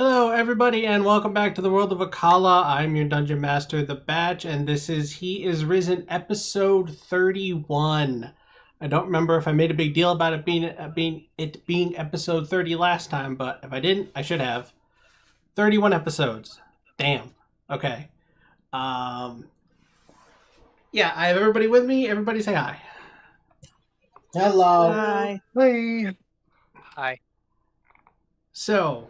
Hello, everybody, and welcome back to the world of Akala. I'm your Dungeon Master, The Batch, and this is He Is Risen, episode 31. I don't remember if I made a big deal about it being episode 30 last time, but if I didn't, I should have. 31 episodes. Damn. Okay. Yeah, I have everybody with me. Everybody say hi. Hello. Hi. Hi. Hi. So,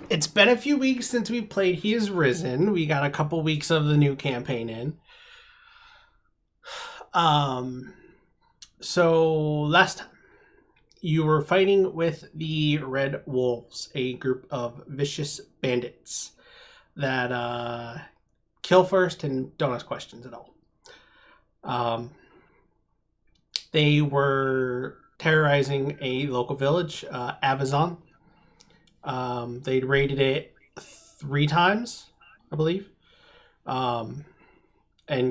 it's been a few weeks since we played He Is Risen. We got a couple weeks of the new campaign in. So last time you were fighting with the Red Wolves, a group of vicious bandits that kill first and don't ask questions at all. They were terrorizing a local village, Avazon. They'd raided it 3 times, I believe, and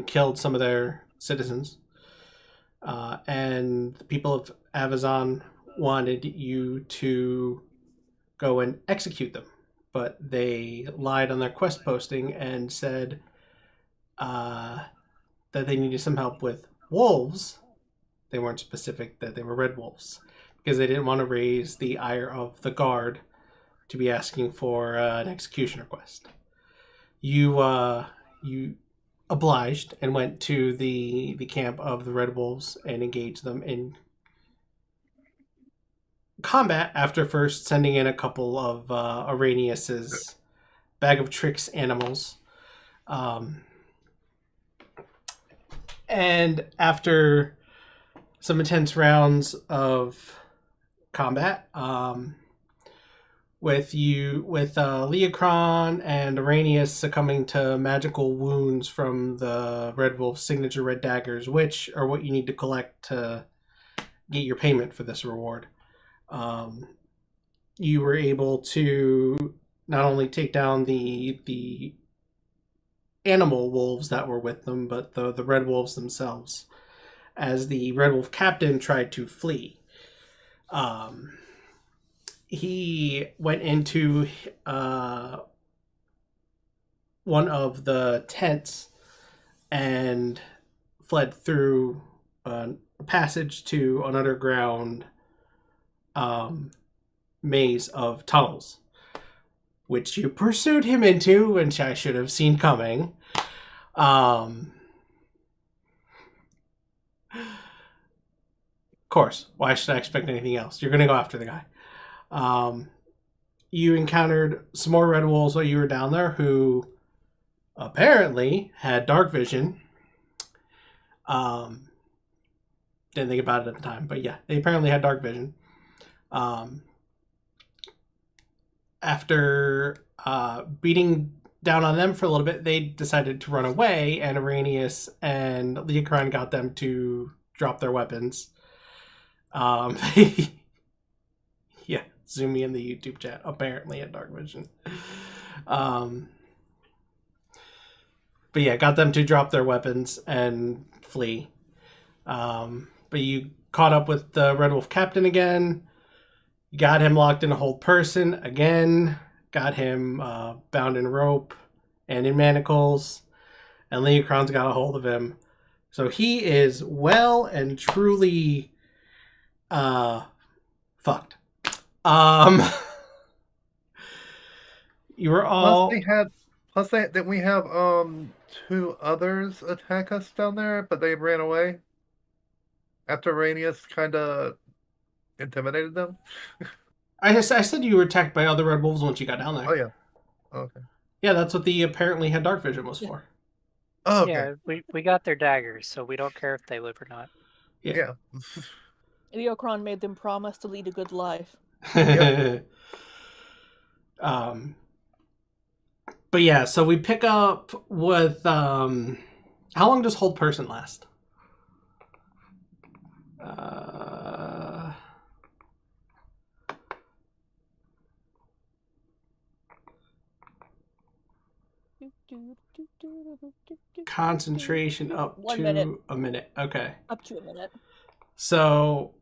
killed some of their citizens. And the people of Avazon wanted you to go and execute them, but they lied on their quest posting and said that they needed some help with wolves. They weren't specific that they were red wolves, because they didn't want to raise the ire of the guard to be asking for an execution request. You obliged and went to the camp of the Red Wolves and engaged them in combat after first sending in a couple of Araneus's bag of tricks animals. And after some intense rounds of combat, with Leokron and Araneus succumbing to magical wounds from the Red Wolf's signature red daggers, which are what you need to collect to get your payment for this reward. You were able to not only take down the animal wolves that were with them, but the Red Wolves themselves, as the Red Wolf captain tried to flee. He went into one of the tents and fled through a passage to an underground maze of tunnels, which you pursued him into, which I should have seen coming. Of course, why should I expect anything else? You're going to go after the guy. You encountered some more red wolves while you were down there who apparently had dark vision. Didn't think about it at the time, but yeah, they apparently had dark vision. After beating down on them for a little bit, they decided to run away, and Araneus and Leokron got them to drop their weapons. Yeah, Zoomy in the YouTube chat apparently had dark vision. But yeah, got them to drop their weapons and flee. But you caught up with the Red Wolf captain again. You got him locked in a hold person again. Got him bound in rope and in manacles. And Leokron's got a hold of him. So he is well and truly fucked. You were all Plus we have 2 others attack us down there, but they ran away after Araneus kind of intimidated them. I said you were attacked by other red wolves once you got down there. Oh yeah. Okay. Yeah, that's what the apparently had dark vision was for. Oh, okay. Yeah, we got their daggers, so we don't care if they live or not. Yeah. Leokron made them promise to lead a good life. But yeah, so we pick up with how long does hold person last? Concentration up to a minute. Okay. Up to a minute. So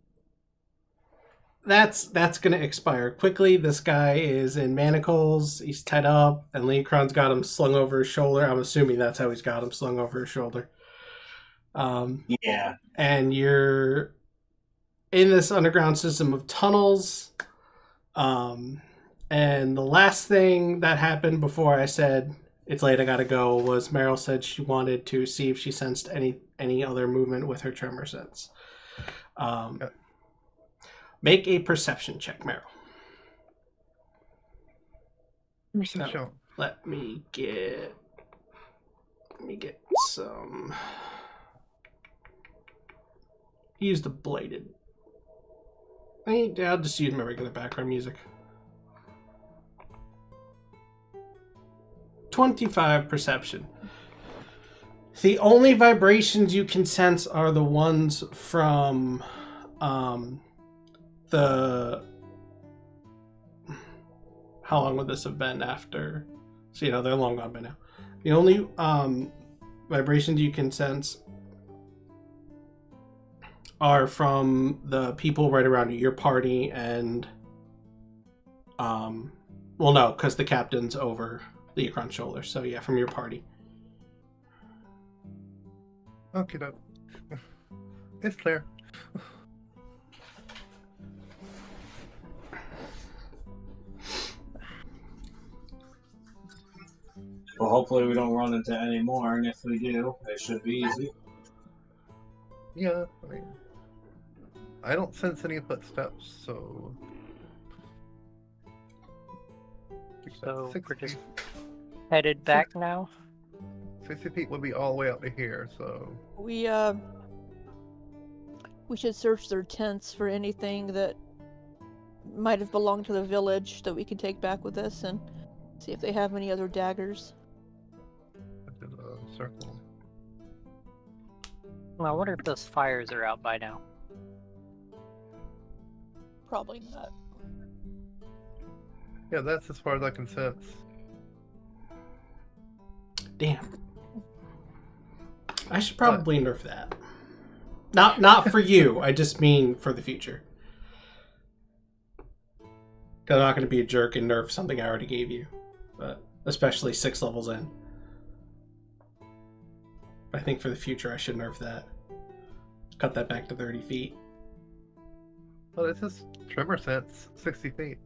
that's going to expire quickly. This guy is in manacles. He's tied up, and Leokron's got him slung over his shoulder. I'm assuming that's how he's got him slung over his shoulder. Yeah. And you're in this underground system of tunnels. And the last thing that happened before I said it's late, I gotta go, was Meryl said she wanted to see if she sensed any other movement with her tremor sense. Make a perception check, Meryl. So, Let me get some. Use the bladed. I'll just use my regular background music. 25 perception. The only vibrations you can sense are the ones from the... How long would this have been after? So, they're long gone by now. The only vibrations you can sense are from the people right around you, your party, and... well, no, because the captain's over Leokron's shoulder. So, yeah, from your party. okay, no. It's clear. Well, hopefully we don't run into any more, and if we do, it should be easy. Yeah, I don't sense any footsteps, so... So 60 we're just headed back now. 60 feet would be all the way up to here, so... We should search their tents for anything that might have belonged to the village that we can take back with us, and see if they have any other daggers. In a circle. Well, I wonder if those fires are out by now. Probably not. Yeah, that's as far as I can sense. Damn. I should probably nerf that. Not for you. I just mean for the future. Because I'm not going to be a jerk and nerf something I already gave you. But especially 6 levels in. I think for the future I should nerf that. Cut that back to 30 feet. Well, it's just tremor sense, 60 feet.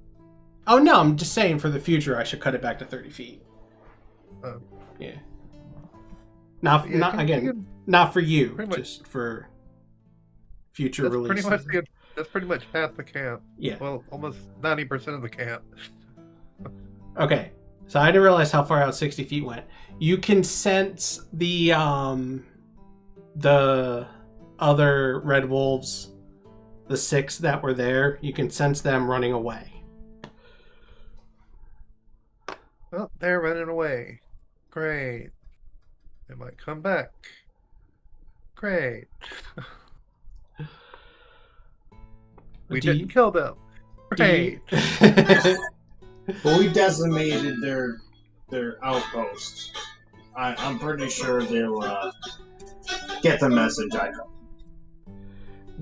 Oh no, I'm just saying for the future I should cut it back to 30 feet. Oh. Yeah. Not for you, just for future releases. That's pretty much half the camp. Yeah. Well, almost 90% of the camp. Okay. So I didn't realize how far out 60 feet went. You can sense the other red wolves, the 6 that were there. You can sense them running away. Well, they're running away. Great. They might come back. Great. We didn't kill them. Great. Well, we decimated their outpost. I'm pretty sure they'll get the message I got.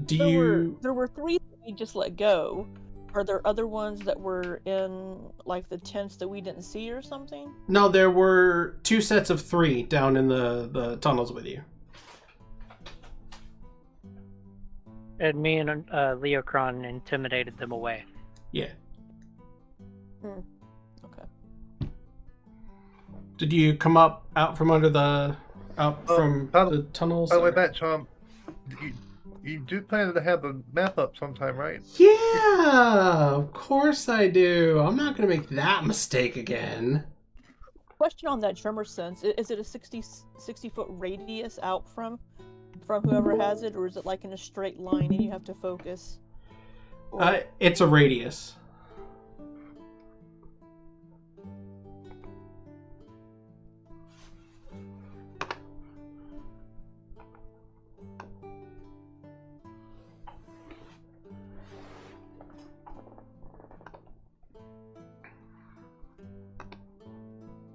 There were 3 that we just let go. Are there other ones that were in, like, the tents that we didn't see or something? No, there were 2 sets of 3 down in the tunnels with you. And me and Leokron intimidated them away. Yeah. Okay. Did you come out from under the the tunnels? By the way, back, Tom, you do plan to have the map up sometime, right? Yeah, of course I do. I'm not going to make that mistake again. Question on that tremor sense. Is it a 60 foot radius out from whoever has it, or is it like in a straight line and you have to focus? It's a radius.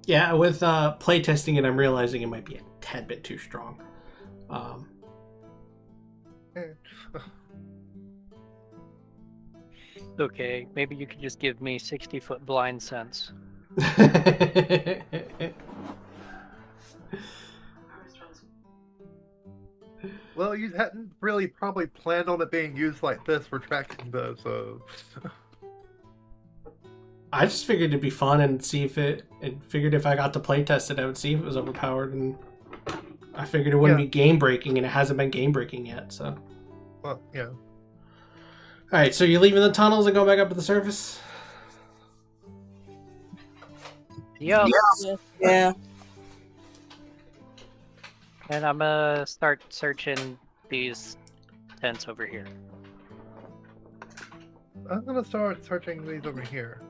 Yeah, with playtesting it, I'm realizing it might be a tad bit too strong. Okay, maybe you could just give me 60-foot blind sense. Well, you hadn't really probably planned on it being used like this for tracking, though, so... I just figured it'd be fun and see if and figured if I got to play test it, I would see if it was overpowered, and I figured it wouldn't be game breaking, and it hasn't been game breaking yet, so. Well, yeah. Alright, so you're leaving the tunnels and going back up to the surface? Yup. Yeah. And I'm gonna start searching these tents over here. I'm gonna start searching these over here.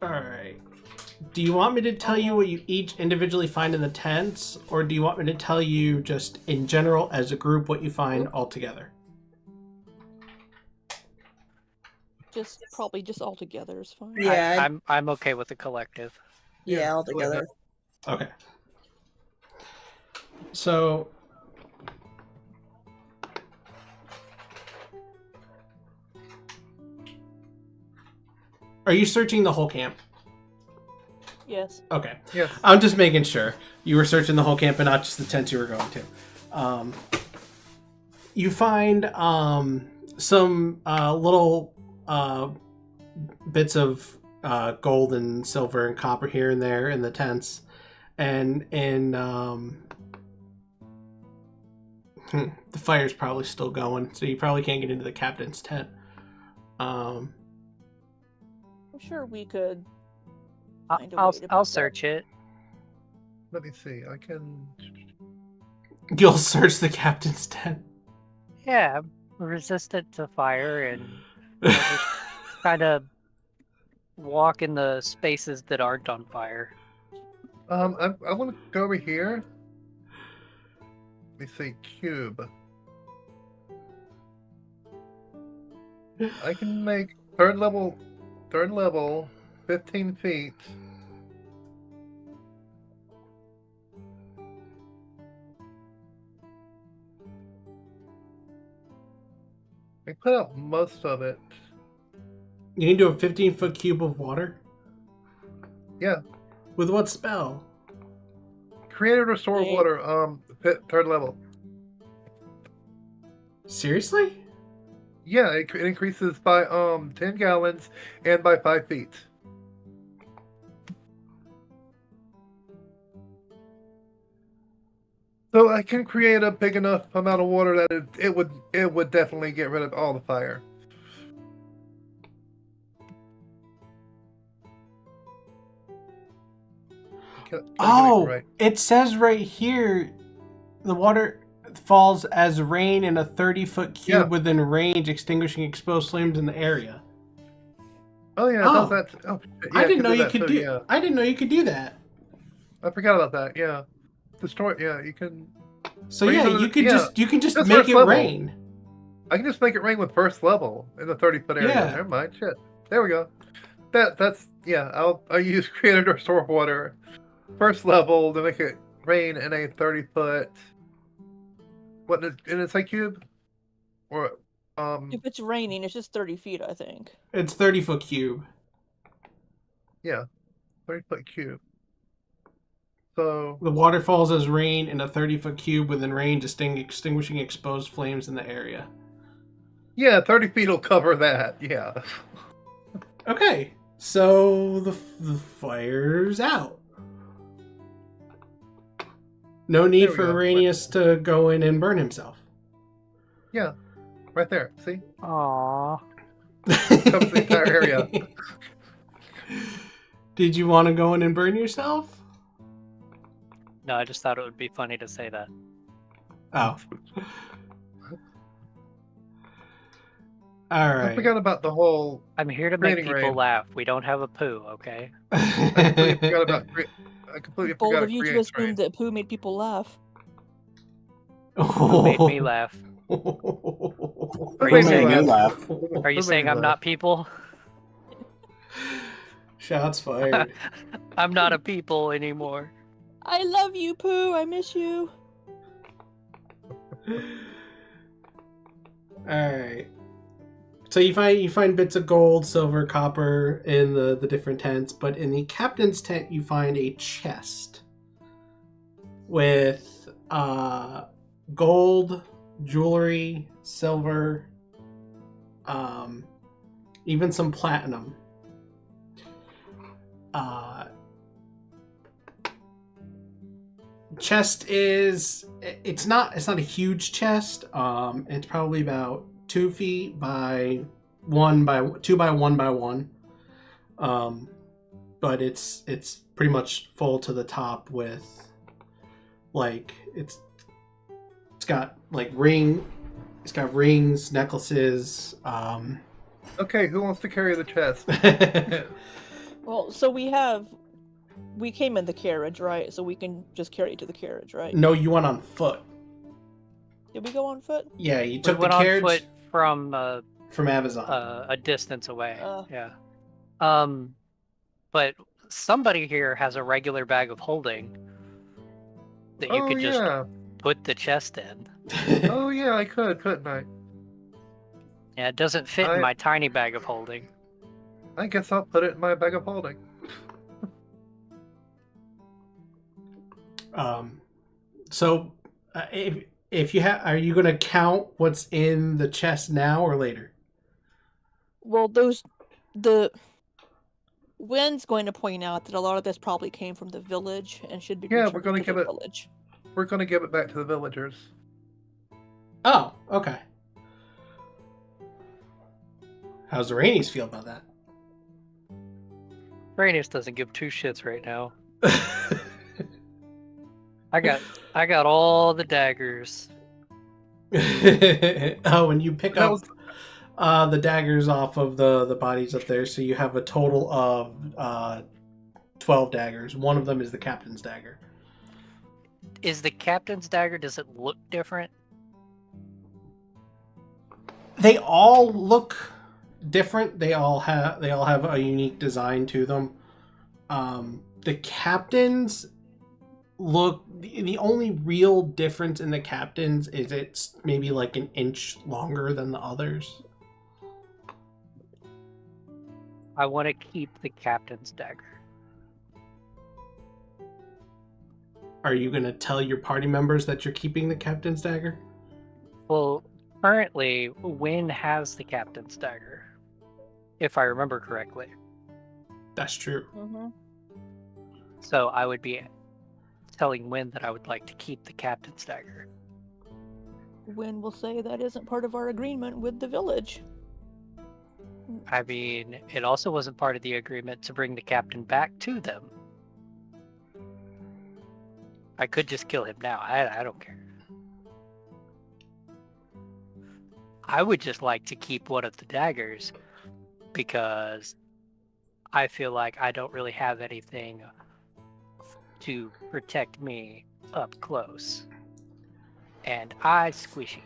Alright. Do you want me to tell you what you each individually find in the tents, or do you want me to tell you just in general as a group what you find all together? Probably just all together is fine. Yeah. I'm okay with the collective. Yeah, all together. Okay. So... Are you searching the whole camp? Yes. Okay. Yes. I'm just making sure you were searching the whole camp and not just the tents you were going to. You find some little bits of gold and silver and copper here and there in the tents, and in the fire's probably still going, so you probably can't get into the captain's tent. I'm sure we could find a way to I'll put search it. Let me see. I can... You'll search the captain's tent. Yeah, I'm resistant to fire and just kind of walk in the spaces that aren't on fire. I want to go over here. Let me see. Cube. I can make third level, 15 feet. I put out most of it. You can do a 15-foot cube of water? Yeah. With what spell? Create or restore Hey. water. Third level. Seriously? Yeah, it increases by 10 gallons and by 5 feet. So I can create a big enough amount of water that it would definitely get rid of all the fire. Can I Oh, get it right? it says right here, the water falls as rain in a 30-foot cube Yeah. within range, extinguishing exposed flames in the area. Oh yeah, it Oh. does that. Oh, yeah, I didn't know you that could too, do. Yeah, I didn't know you could do that. I forgot about that. Yeah, destroy. Yeah, you can. So Or yeah, even- you could yeah, just that's make first it level. rain. I can just make it rain with first level in the 30-foot area. Yeah. Never mind. Shit. There we go. That's yeah. I'll use create or store water, first level to make it rain in a 30-foot. What in a cube? Or If it's raining, it's just 30 feet, I think. It's 30-foot cube. yeah, 30-foot cube. So The water falls as rain in a 30-foot cube within range, extinguishing exposed flames in the area. yeah, 30 feet will cover that. Yeah. Okay, so the fire's out. No need There we for go. Araneus to go in and burn himself. Yeah, right there. See? Aww. Covers the entire area. Did you want to go in and burn yourself? No, I just thought it would be funny to say that. Oh. All I right. forgot about the whole. I'm here to make Creating people rain. laugh. We don't have a poo, okay? I completely forgot about. I completely Bold forgot of you to create assume rain. that Pooh made people laugh. Who made me laugh? Are Who you made me saying laugh? Are you Who saying made me I'm laugh? not people? Shots fired. I'm not a people anymore. I love you, Pooh. I miss you. Alright. So you find bits of gold, silver, copper in the different tents, but in the captain's tent you find a chest with gold, jewelry, silver, even some platinum. Chest is it's not a huge chest. It's probably about 2 feet by 2 by 1 by 1. But it's pretty much full to the top with like it's got like it's got rings, necklaces. Okay, who wants to carry the chest? Well, so we came in the carriage, right? So we can just carry it to the carriage, right? No, you went on foot. Did we go on foot? Yeah, you We took the went on carriage foot from from Amazon. a distance away. Uh. Yeah. But somebody here has a regular bag of holding that you could just put the chest in. Oh yeah, I could, couldn't I? Yeah, it doesn't fit in my tiny bag of holding. I guess I'll put it in my bag of holding. So if you are you going to count what's in the chest now or later? Well, Wynne's going to point out that a lot of this probably came from the village and should be Yeah, returned we're gonna to give the it- village. We're gonna give it back to the villagers. Oh, okay. How's Araneus feel about that? Araneus doesn't give two shits right now. I got all the daggers. Oh, and you pick That up was- the daggers off of the bodies up there, so you have a total of 12 daggers. One of them is the captain's dagger. Is the captain's dagger, does it look different? They all look different. They all have a unique design to them. The captains look, the only real difference in the captains is it's maybe like an inch longer than the others. I want to keep the captain's dagger. Are you going to tell your party members that you're keeping the captain's dagger? Well, currently, Wynne has the captain's dagger, if I remember correctly. That's true. Mm-hmm. So I would be telling Wynne that I would like to keep the captain's dagger. Wynne will say that isn't part of our agreement with the village. I mean, it also wasn't part of the agreement to bring the captain back to them. I could just kill him now. I don't care. I would just like to keep one of the daggers because I feel like I don't really have anything to protect me up close. And I squishy.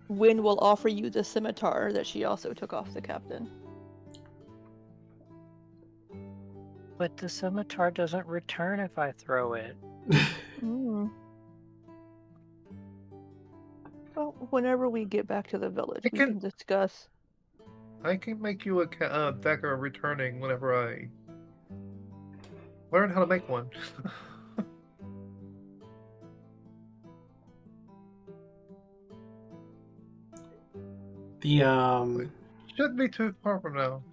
Wynne will offer you the scimitar that she also took off the captain. But the scimitar doesn't return if I throw it. Mm. Well, whenever we get back to the village, we can discuss. I can make you a dagger returning whenever I learn how to make one. The Shouldn't be too far from now.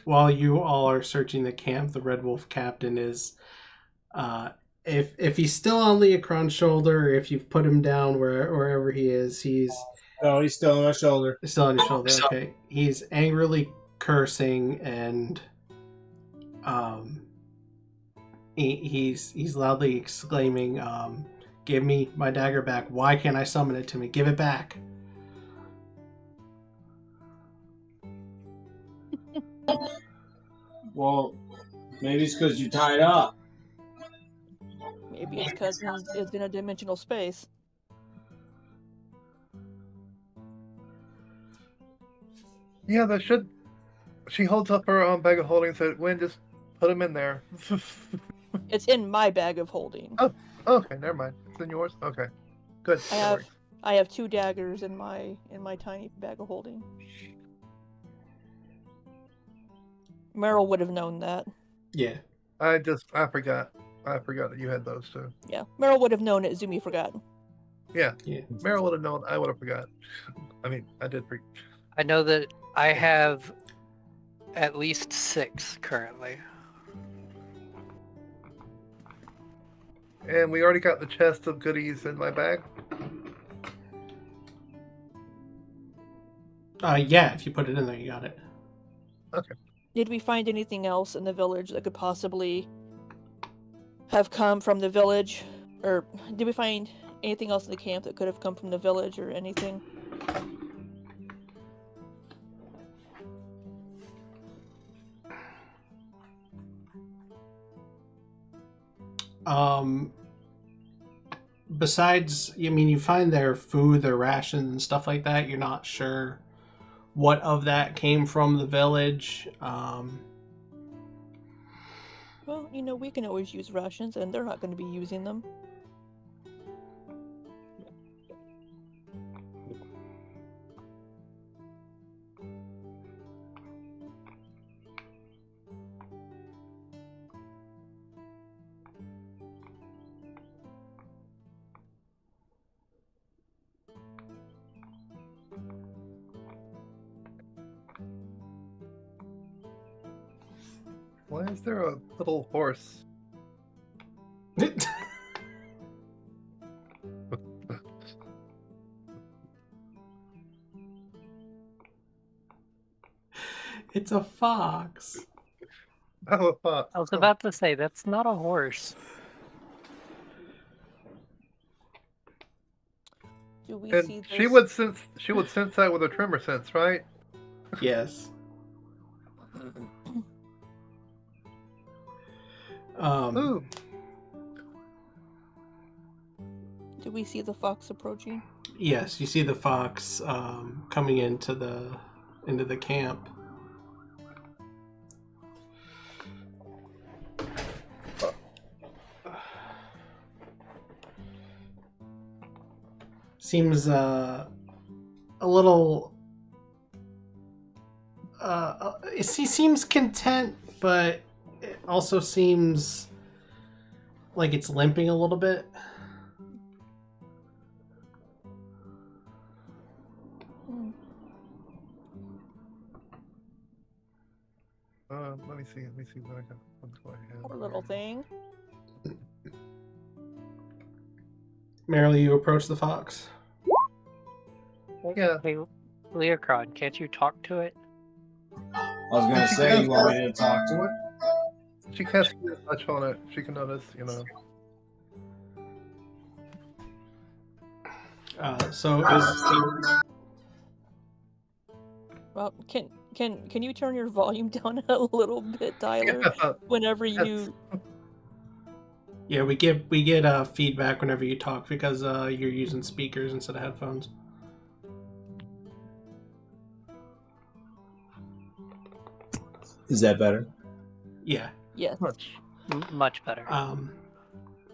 while you all are searching the camp, the Red Wolf captain is if he's still on Leokron's shoulder, or if you've put him down wherever he is, he's still on my shoulder. still on your shoulder. Okay, he's angrily cursing and he's loudly exclaiming, "Give me my dagger back! Why can't I summon it to me? Give it back!" Well, maybe it's because you tied up. Maybe his cousin is in a dimensional space. Yeah, that should. She holds up her bag of holding and said, "Wynne, just put him in there." It's in my bag of holding. Oh, okay, never mind. It's in yours. Okay, good. I no have worries. I have 2 daggers in my tiny bag of holding. Meryl would have known that. Yeah. I forgot. I forgot that you had those too. Yeah, Meryl would have known it. Zoomy forgot. Yeah. Yeah. Meryl would have known. I would have forgot. I mean, I did forget. I know that I have at least 6 currently. And we already got the chest of goodies in my bag. Yeah, if you put it in there, you got it. Okay. Did we find anything else in the village that could possibly have come from the village? Or did we find anything else in the camp that could have come from the village or anything? Besides, I mean, you find their food, their rations, and stuff like that. You're not sure what of that came from the village. Well, you know, we can always use rations, and they're not going to be using them. Why is there a little horse? It's a fox. Oh, a fox. I was about to say, that's not a horse. Do we And see this? she would sense that with her tremor sense, right? Yes. Ooh. Do we see the fox approaching? Yes, you see the fox coming into the camp. Seems a little. He seems content, but it also seems like it's limping a little bit. Let me see what I got. What do I have? Poor little thing. Meryl, you approach the fox. Yeah. Hey, Leokron, can't you talk to it? I was gonna say, you want me to talk to it? She can't see as much on it. She can notice, you know. Well, can you turn your volume down a little bit, Tyler? Yeah. Whenever you. Yeah, we get feedback whenever you talk because you're using speakers instead of headphones. Is that better? Yeah. Yes. Much better.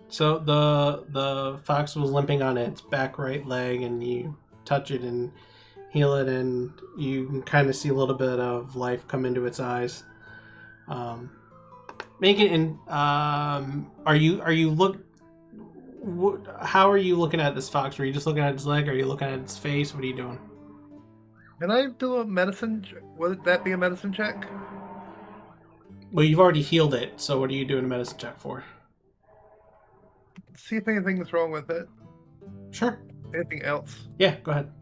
So the fox was limping on its back right leg, and you touch it and heal it, and you can kind of see a little bit of life come into its eyes. How are you looking at this fox? Are you just looking at its leg? Are you looking at its face? What are you doing? Can I do a medicine? Would that be a medicine check? Well, you've already healed it, so what are you doing a medicine check for? See if anything's wrong with it. Sure. Anything else? Yeah, go ahead.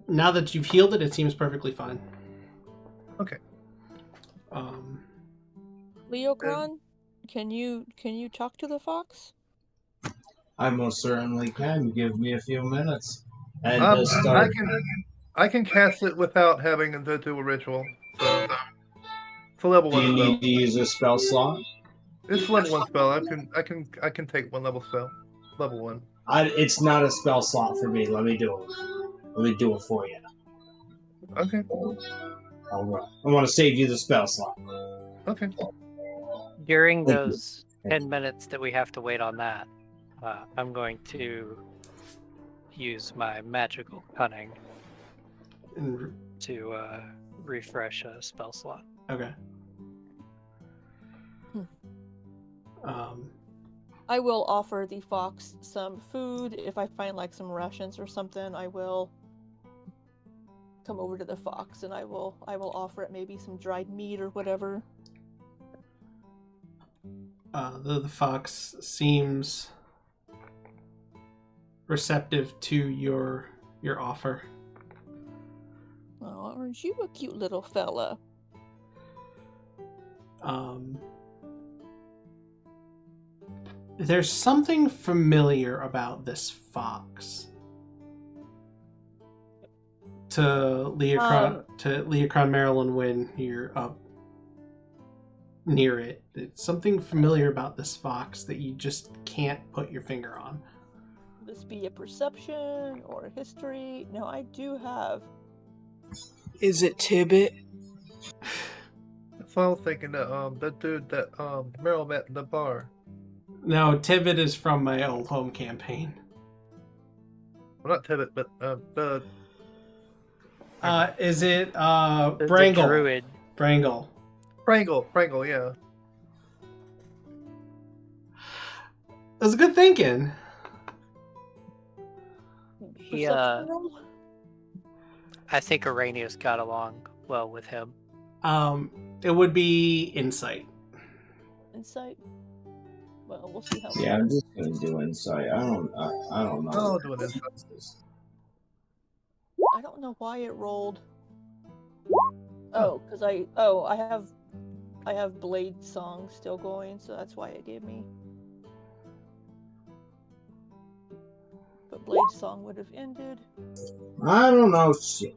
Now that you've healed it, it seems perfectly fine. Okay. Leokron, can you talk to the fox? I most certainly can. Give me a few minutes. And I can cast it without having to do a ritual. So it's a level do 1 you spell. need to use a spell slot? It's a level 1 spell. I can take 1 level spell. Level 1. It's not a spell slot for me. Let me do it. Let me do it for you. Okay. All right. I want to save you the spell slot. Okay. During Thank you. those 10 minutes that we have to wait on that, I'm going to use my magical cunning And, to refresh a spell slot. okay. Hmm. Um, I will offer the fox some food. If I find like some rations or something, I will come over to the fox and I will offer it maybe some dried meat or whatever. the fox seems receptive to your offer. Oh, aren't you a cute little fella? There's something familiar about this fox. To Leokron, Meryl, and Wynne, you're up near it. It's something familiar about this fox that you just can't put your finger on. Would this be a perception or a history? No, I do have. Is it Tibbet? That's what I was thinking. That dude that Meryl met in the bar. No, Tibbet is from my old home campaign. Well, not Tibbet, but the Is it The Brangle? druid. Brangle. Kramkyl, yeah. That was good thinking. He, Perception roll? I think Araneus got along well with him. It would be insight. Insight? Well, we'll see how it Yeah, I'm goes. just gonna do insight. I don't know. I'll do an insight. I don't know why it rolled. Because I have Blade Song still going, so that's why it gave me. But Blade Song would have ended. I don't know shit.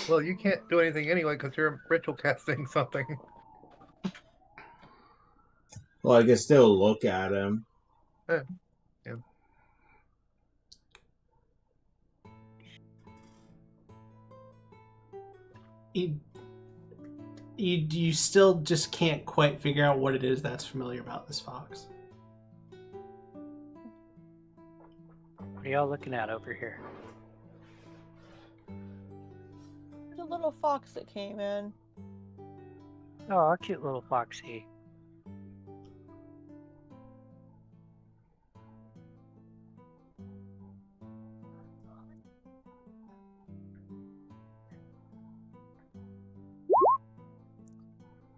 Well, you can't do anything anyway because you're ritual casting something. Well, I can still look at him. Yeah. You still just can't quite figure out what it is that's familiar about this fox. What are y'all looking at over here? There's a little fox that came in. Oh, a cute little foxy.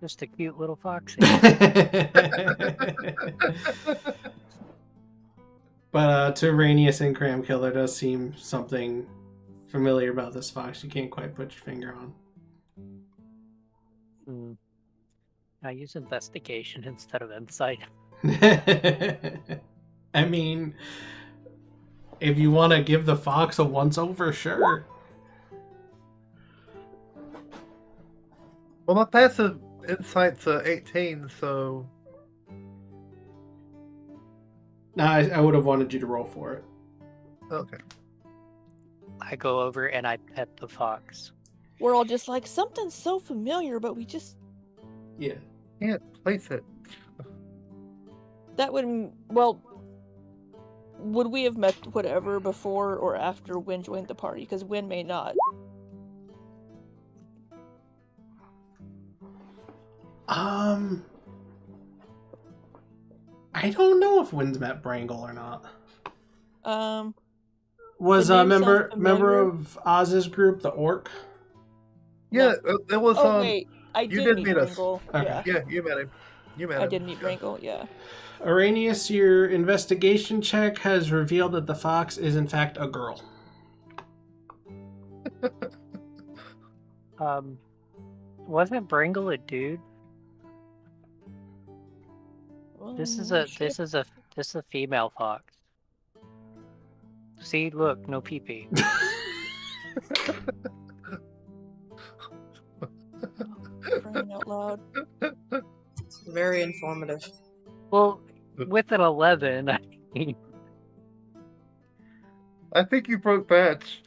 Just a cute little foxy. But to Araneus and Kramkyl, there does seem something familiar about this fox you can't quite put your finger on. I use investigation instead of insight. I mean, if you want to give the fox a once-over, sure. Well, my passive insight's 18, so No, I would have wanted you to roll for it. okay. I go over and I pet the fox. We're all just like, something's so familiar, but we just... Yeah. Can't place it. That would... Well, would we have met whatever before or after Wynne joined the party? Because Wynne may not. I don't know if Wynne's met Brangle or not. Was The a name member sounds familiar. of Oz's group, the Orc? Yeah, it was. Oh, wait. I you did did meet meet us. Brangle. Okay. Yeah, Yeah, you met him. You met him. I did meet Brangle, yeah. Araneus, your investigation check has revealed that the fox is in fact a girl. Wasn't Bringle a dude? This is a female fox. See, look, no pee-pee. Crying out loud. Very informative. Well, with an 11, I mean, I think you broke Batch.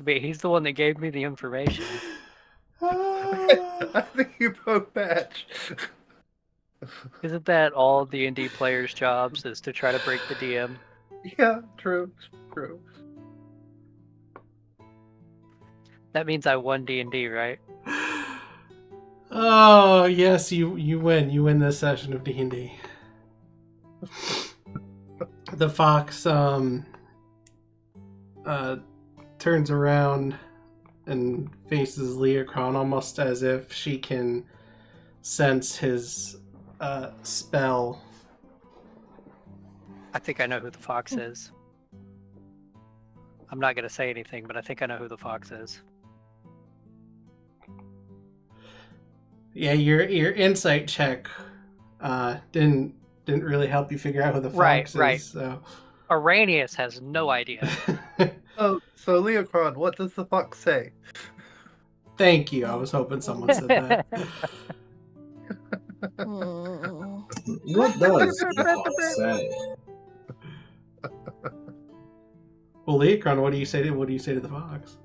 he's the one that gave me the information. I I think you broke Patch. Isn't that all D&D players' jobs, is to try to break the DM? Yeah, true. That means I won D&D, right? Oh yes, you win. You win this session of D&D. The fox turns around and faces Leokron almost as if she can sense his spell. I think I know who the fox is. I'm not going to say anything, but I think I know who the fox is. Yeah, your insight check didn't really help you figure out who the fox Right. is. So. Araneus has no idea. Oh, so Leokron, what does the fox say? Thank you. I was hoping someone said that. What does the fox say? Well, Leokron, what do you say to the fox?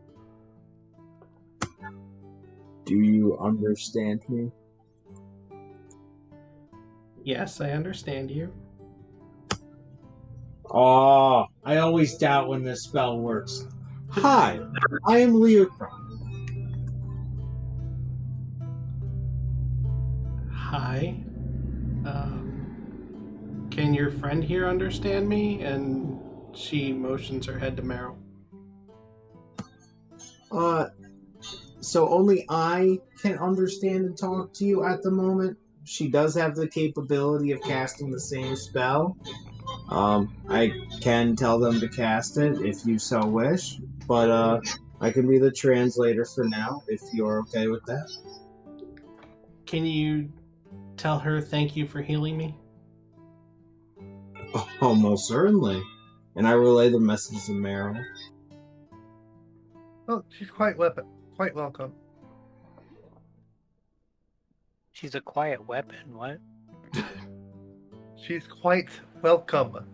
Do you understand me? Yes, I understand you. Oh, I always doubt when this spell works. Hi, I am Leokron. Hi. Can your friend here understand me? And she motions her head to Meryl. So only I can understand and talk to you at the moment. She does have the capability of casting the same spell. I can tell them to cast it if you so wish, but I can be the translator for now if you're okay with that. Can you tell her thank you for healing me? Oh, most certainly. And I relay the message to Meryl. Oh, she's quite welcome. She's a quiet weapon, what? She's quite welcome.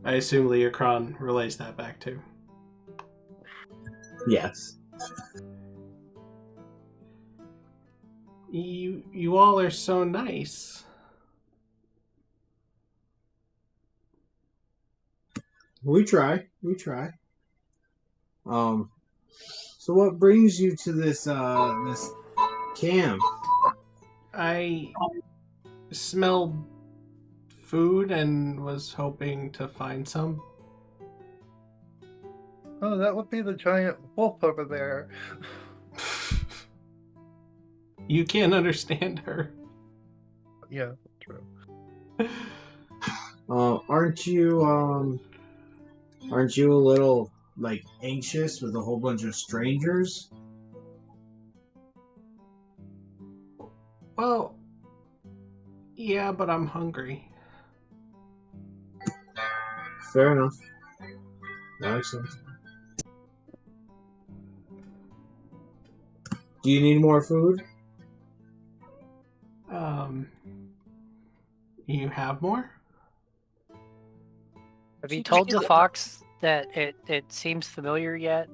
I assume Leokron relays that back too. Yes. You all are so nice. We try. So what brings you to this camp? I smelled food and was hoping to find some. Oh, that would be the giant wolf over there. You can't understand her. Yeah, true. Aren't you a little like anxious with a whole bunch of strangers? Well, yeah, but I'm hungry. Fair enough. That makes sense. Do you need more food? You have more? Have you told the fox that it seems familiar yet?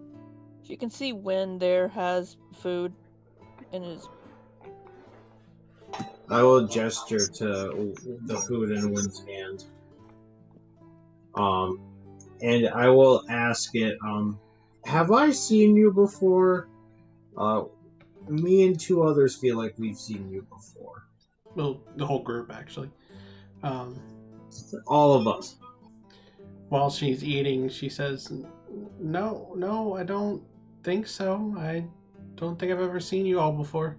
You can see Wynne there has food in his. I will gesture to the food in Wynne's hand. And I will ask it, have I seen you before? Me and two others feel like we've seen you before. Well, the whole group, actually. All of us. While she's eating, she says, No, I don't think so. I don't think I've ever seen you all before.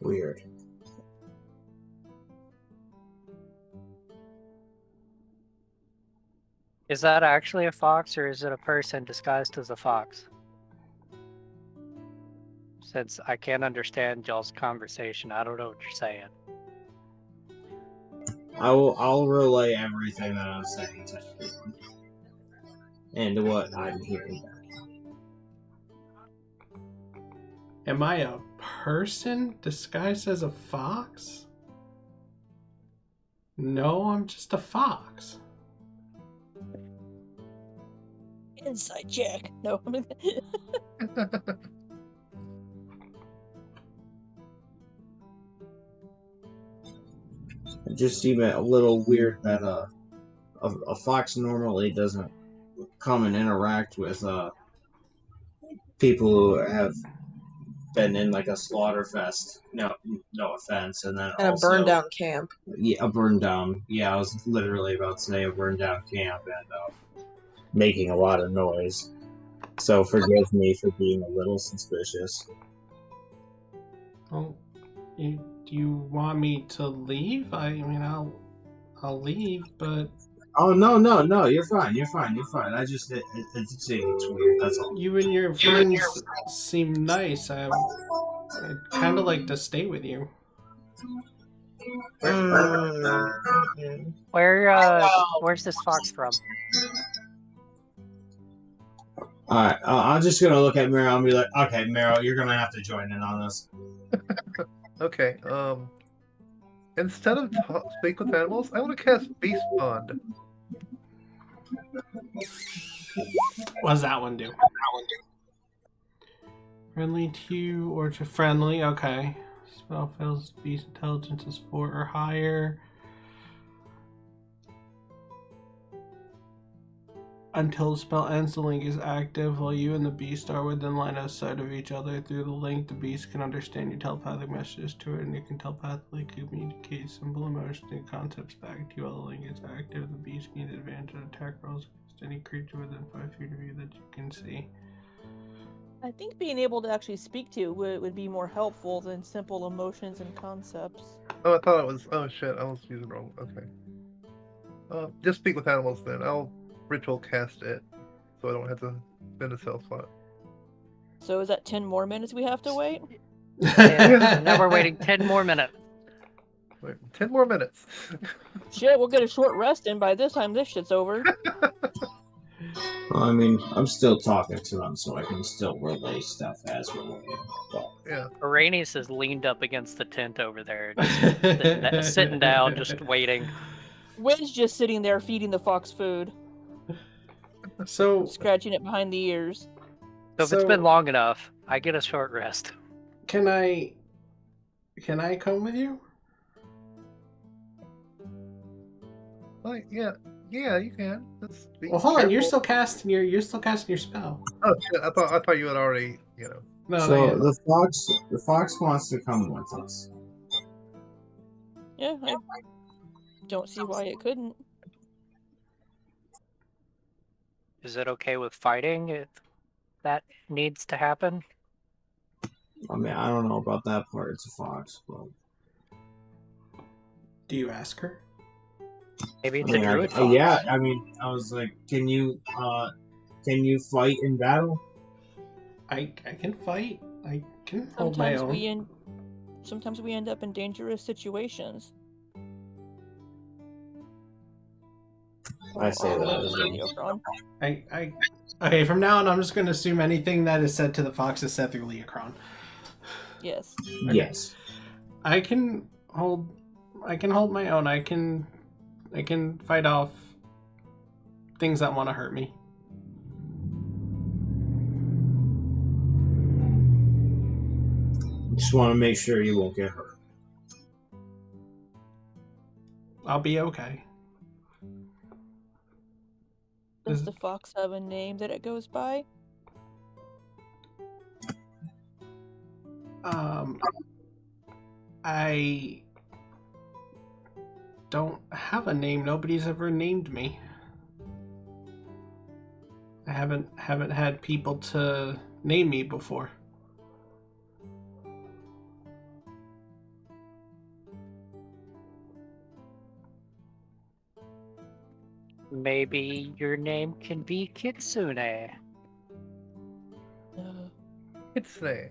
Weird. Is that actually a fox, or is it a person disguised as a fox? Since I can't understand y'all's conversation, I don't know what you're saying. I'll relay everything that I'm saying to everyone. And what I'm hearing back. Am I a person disguised as a fox? No, I'm just a fox. Inside check. No, I mean, It just seemed a little weird that a fox normally doesn't come and interact with people who have been in like a slaughter fest. No, no offense, and then And a also burned down camp. yeah, a burned down. Yeah, I was literally about to say a burned down camp and making a lot of noise. So forgive me for being a little suspicious. Well, do you want me to leave? I mean, I'll leave, but Oh no! You're fine. I just it's weird. That's all. you and your friends seem nice. I'd kind of like to stay with you. Mm. Where's this fox from? All right, I'm just gonna look at Meryl and be like, "Okay, Meryl, you're gonna have to join in on this." Okay. Instead of speak with animals, I want to cast Beast Bond. What does that one do? Friendly to you or to friendly? Okay. Spell fails. Beast intelligence is 4 or higher. Until the spell ends, the link is active. While you and the beast are within line of sight of each other through the link, the beast can understand your telepathic messages to it, and you can telepathically communicate simple emotions and concepts back to you while the link is active. The beast gains advantage on attack rolls against any creature within 5 feet of you that you can see. I think being able to actually speak to would be more helpful than simple emotions and concepts. Oh, I thought it was. Oh shit! I was using it wrong. Okay. Just speak with animals then. I'll ritual cast it, so I don't have to spend a cell slot. So is that 10 more minutes we have to wait? Yeah, now we're waiting 10 more minutes. Wait, 10 more minutes. Shit, we'll get a short rest in by this time this shit's over. Well, I mean, I'm still talking to them, so I can still relay stuff as we're waiting. But Yeah. Araneus is leaned up against the tent over there, just sitting down, just waiting. Wynne's just sitting there feeding the fox food, So, scratching it behind the ears. So if it's been long enough, I get a short rest. can I come with you? Like, yeah, you can. Just be Well, hold on. You're careful. still casting your spell. Oh shit! I thought you had already. No, so not yet. the fox wants to come with us. Yeah, I don't see why it couldn't. Is it okay with fighting if that needs to happen? I mean, I don't know about that part. It's a fox, but Do you ask her? Maybe it's I mean, a druid fox. yeah. I mean, I was like, can you fight in battle? I can fight. I can hold my own. Sometimes we end up in dangerous situations. I say that. Leokron. Okay, from now on, I'm just going to assume anything that is said to the fox is said through Leokron. Yes. Okay. Yes. I can hold my own. I can fight off things that want to hurt me. Just want to make sure you won't get hurt. I'll be okay. Does the fox have a name that it goes by? I don't have a name. Nobody's ever named me. I haven't had people to name me before. Maybe your name can be Kitsune. Kitsune.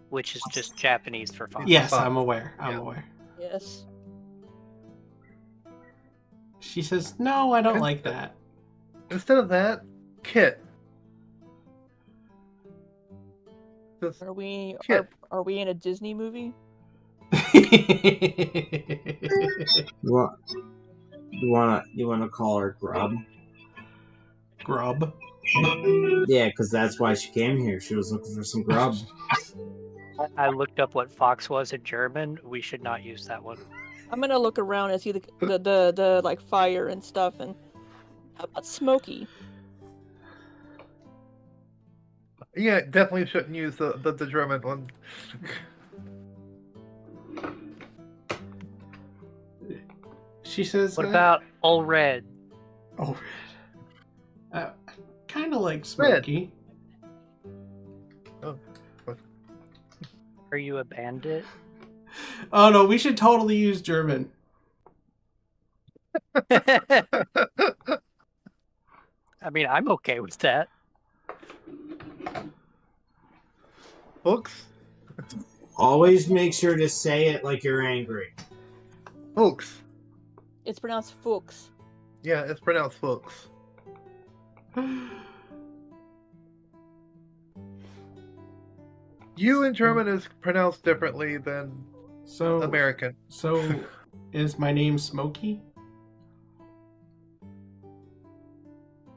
Which is just Japanese for fox. Yes, Fox. I'm aware. I'm Yeah. aware. Yes. She says, "No, I don't like that." Instead of that, Kit. Just Are we Kit. are we in a Disney movie? Well, You wanna call her Grub? Grub. Yeah, because that's why she came here. She was looking for some grub. I looked up what fox was in German. We should not use that one. I'm gonna look around and see the like fire and stuff. And how about Smoky? Yeah, definitely shouldn't use the German one. She says, What about all red? Oh, red. Kind of like Smokey. Oh, Are you a bandit? Oh no, we should totally use German. I mean, I'm okay with that. Books? Always make sure to say it like you're angry. Books. It's pronounced Fuchs. Yeah, it's pronounced books. You in German is pronounced differently than So American. So, is my name Smokey?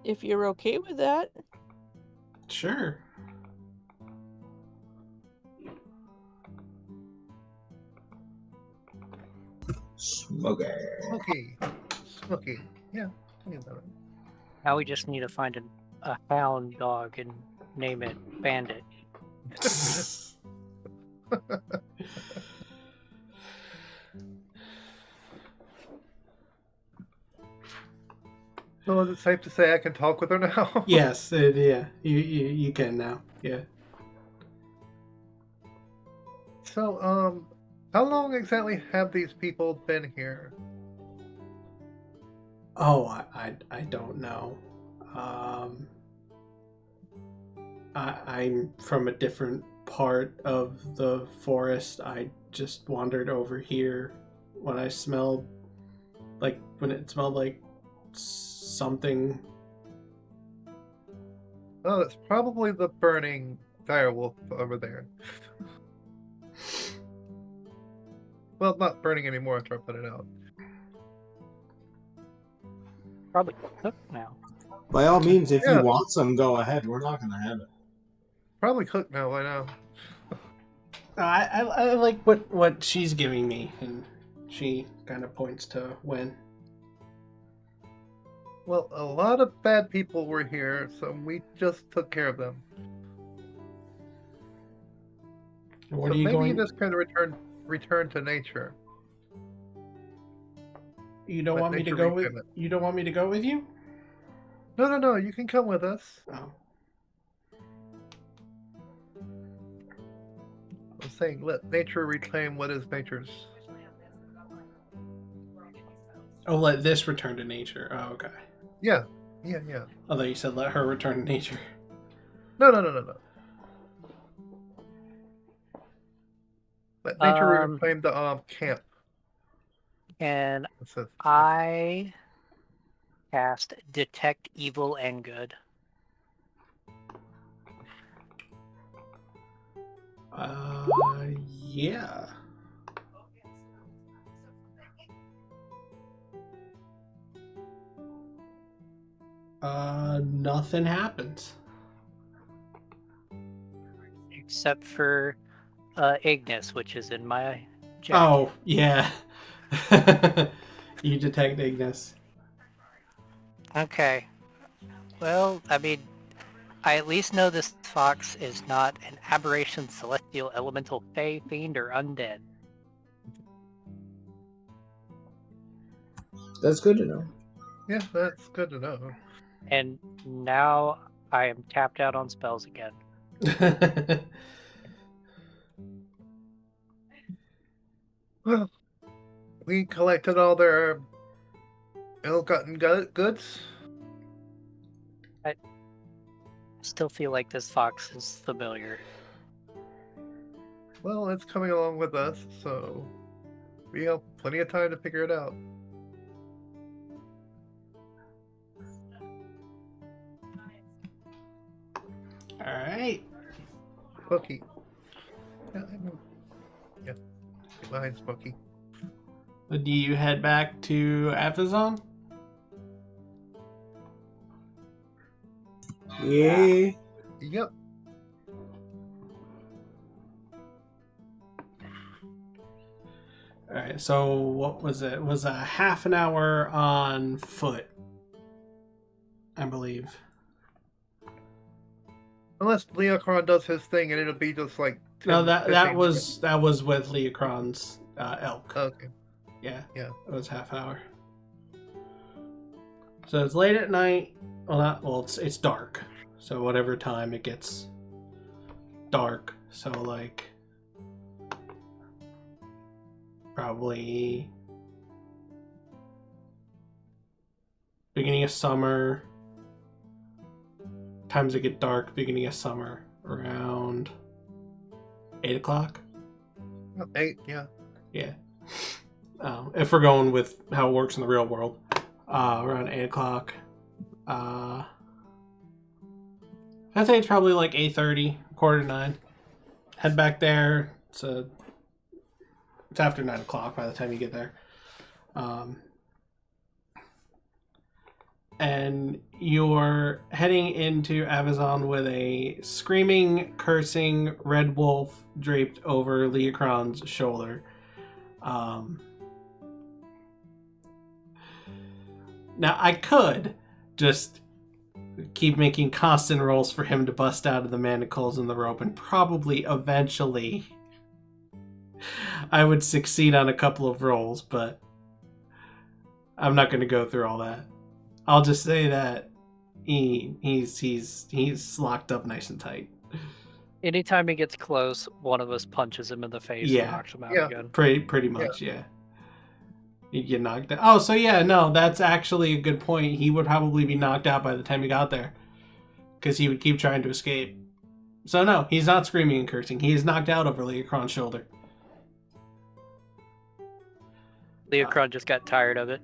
If you're okay with that. Sure. Smoky. Smoky. Yeah. I knew that. Now we just need to find a hound dog and name it Bandit. So is it safe to say I can talk with her now? Yes, yeah, you can now. Yeah. So, how long exactly have these people been here? Oh, I don't know. I'm from a different part of the forest. I just wandered over here when it smelled like something. Oh, it's probably the burning direwolf over there. Well, not burning anymore after I put it out. Probably cooked now. By all means, if Yeah. you want some, go ahead. We're not gonna have it. Probably cooked now by now. I like what she's giving me, and she kind of points to Wynne. Well, a lot of bad people were here, so we just took care of them. What So are you maybe going? you just kind of return to nature. You don't Let want me to nature go with? reclaim it. You don't want me to go with you? No, you can come with us. Oh. I'm saying let nature reclaim what is nature's. Oh, let this return to nature. Oh, okay. Yeah. I thought you said let her return to nature. No. Let nature reclaim the camp. And That's it. I cast Detect Evil and Good. Yeah. Nothing happens. Except for Ignis, which is in my jacket. Oh, yeah. You detect Ignis. Okay. Well, I mean, I at least know this fox is not an aberration, celestial, elemental, fey, fiend, or undead. That's good to know. Yeah, that's good to know. And now I am tapped out on spells again. Well, we collected all their ill-gotten goods. Still feel like this fox is familiar. Well, it's coming along with us, so we have plenty of time to figure it out. Alright. Smokey. Yeah, I know. Yeah. Get behind Smokey. Do you head back to Avazon? Yeah. Yep. All right. So what was it? It was a half an hour on foot, I believe. Unless Leokron does his thing, and it'll be just like 10, No, that 15 was with Leokron's elk. Okay. Yeah. Yeah. It was half an hour. So it's late at night. Well, it's dark. So whatever time it gets dark. So like probably beginning of summer. Times it get dark, beginning of summer, around 8 o'clock. 8, yeah. Yeah. If we're going with how it works in the real world, around 8 o'clock. I'd say it's probably like 8:30, 8:45. Head back there. It's after 9 o'clock by the time you get there. And you're heading into Avazon with a screaming, cursing red wolf draped over Leokron's shoulder. Now, I could just keep making constant rolls for him to bust out of the manacles and the rope, and probably eventually I would succeed on a couple of rolls, but I'm not going to go through all that. I'll just say that he's locked up nice and tight. Anytime he gets close, one of us punches him in the face Yeah. and knocks him out Yeah. again. Pretty much, yeah. You get knocked out. Oh, so yeah, no, that's actually a good point. He would probably be knocked out by the time he got there, because he would keep trying to escape. So no, he's not screaming and cursing. He is knocked out over Leokron's shoulder. Leokron just got tired of it.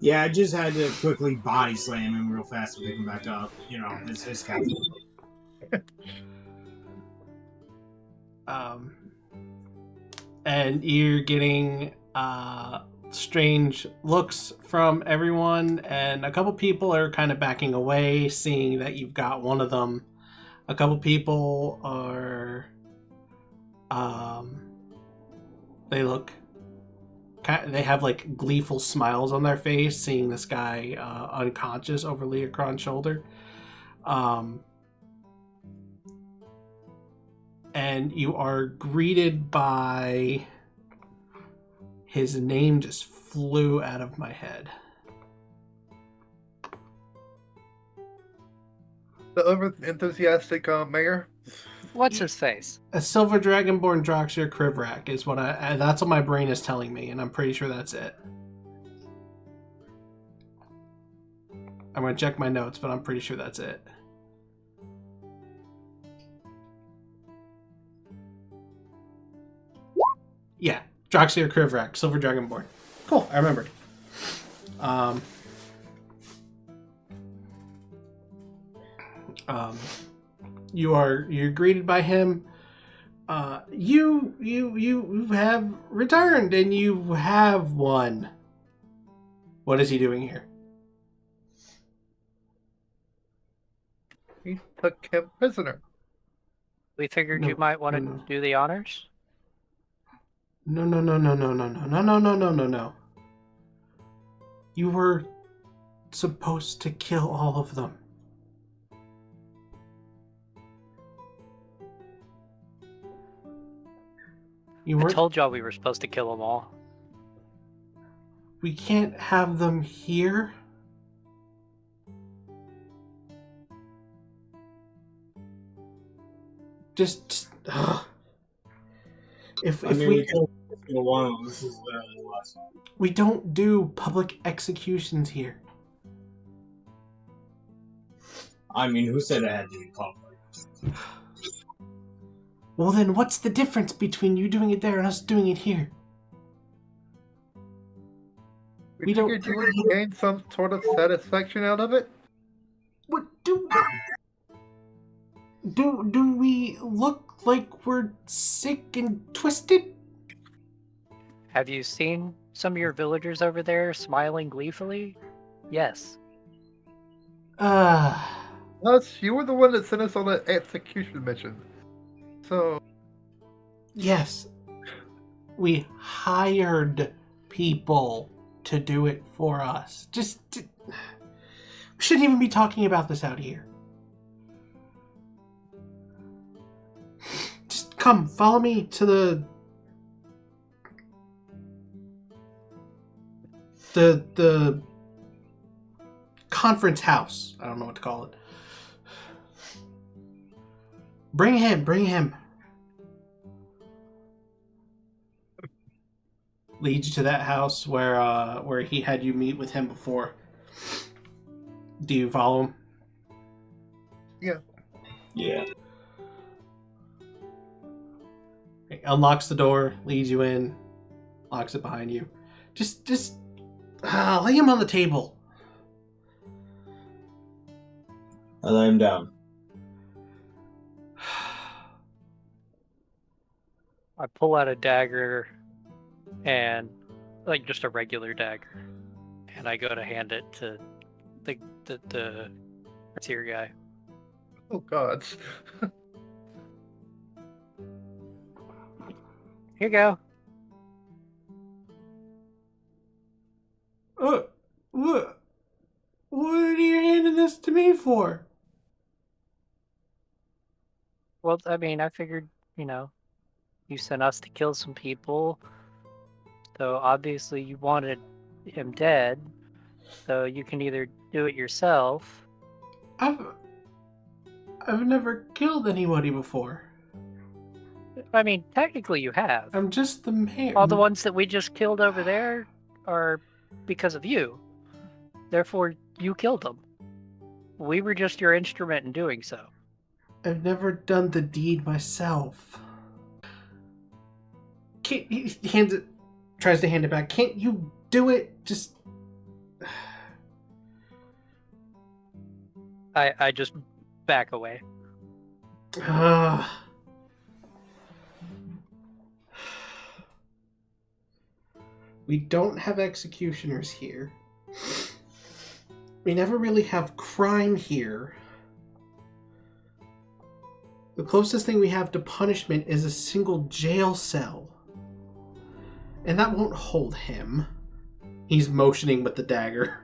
Yeah, I just had to quickly body slam him real fast to pick him back up. You know, it's his kind And you're getting strange looks from everyone, and a couple people are kind of backing away, seeing that you've got one of them. A couple people are they have like gleeful smiles on their face, seeing this guy unconscious over Leokron's shoulder. And you are greeted by... His name just flew out of my head. The over-enthusiastic mayor. What's his face? A silver dragonborn Droxir Krivrak is what that's what my brain is telling me, and I'm pretty sure that's it. I'm gonna check my notes, but I'm pretty sure that's it. Yeah, Droxir Krivrak, silver dragonborn. Cool, I remembered. You're greeted by him. You have returned, and you have won. What is he doing here? He took him prisoner. We figured No, you might want to no. do the honors. No. You were supposed to kill all of them. You I weren't. told y'all we were supposed to kill them all. We can't have them here. Just if I mean, we we killed one of them. This is the last one. we don't do public executions here. I mean, who said it had to be public? Well, then what's the difference between you doing it there and us doing it here? We don't- figured you would gain some sort of satisfaction out of it. What do we look like we're sick and twisted? Have you seen some of your villagers over there smiling gleefully? Yes. Plus, you were the one that sent us on an execution mission. So, Yes. We hired people to do it for us. We shouldn't even be talking about this out here. Just come, follow me to the conference house. I don't know what to call it. Bring him. Leads you to that house where he had you meet with him before. Do you follow him? Yeah. He unlocks the door, leads you in, locks it behind you. Just lay him on the table. I lay him down. I pull out a dagger and like just a regular dagger, and I go to hand it to the frontier guy. oh god. Here you go. What are you handing this to me for? Well, I mean, I figured, you sent us to kill some people, so obviously you wanted him dead, so you can either do it yourself. I've never killed anybody before. I mean, technically you have. I'm just the mayor. All the ones that we just killed over there are because of you. Therefore, you killed them. We were just your instrument in doing so. I've never done the deed myself. He tries to hand it back. Can't you do it? Just... I just back away. We don't have executioners here. We never really have crime here. The closest thing we have to punishment is a single jail cell. And that won't hold him. He's motioning with the dagger.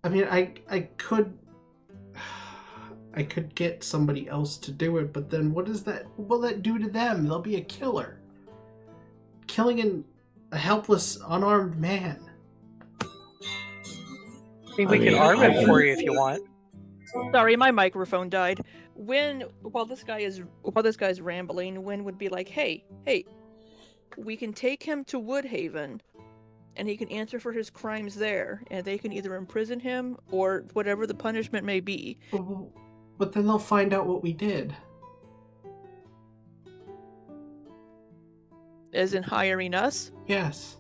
I mean, I could get somebody else to do it, but then what will that do to them? They'll be a killer. Killing a helpless, unarmed man. I mean, we can arm him for you if you want. Sorry, my microphone died. While this guy's rambling, Wynne would be like, hey, we can take him to Woodhaven, and he can answer for his crimes there, and they can either imprison him or whatever the punishment may be. But then they'll find out what we did. As in hiring us? Yes.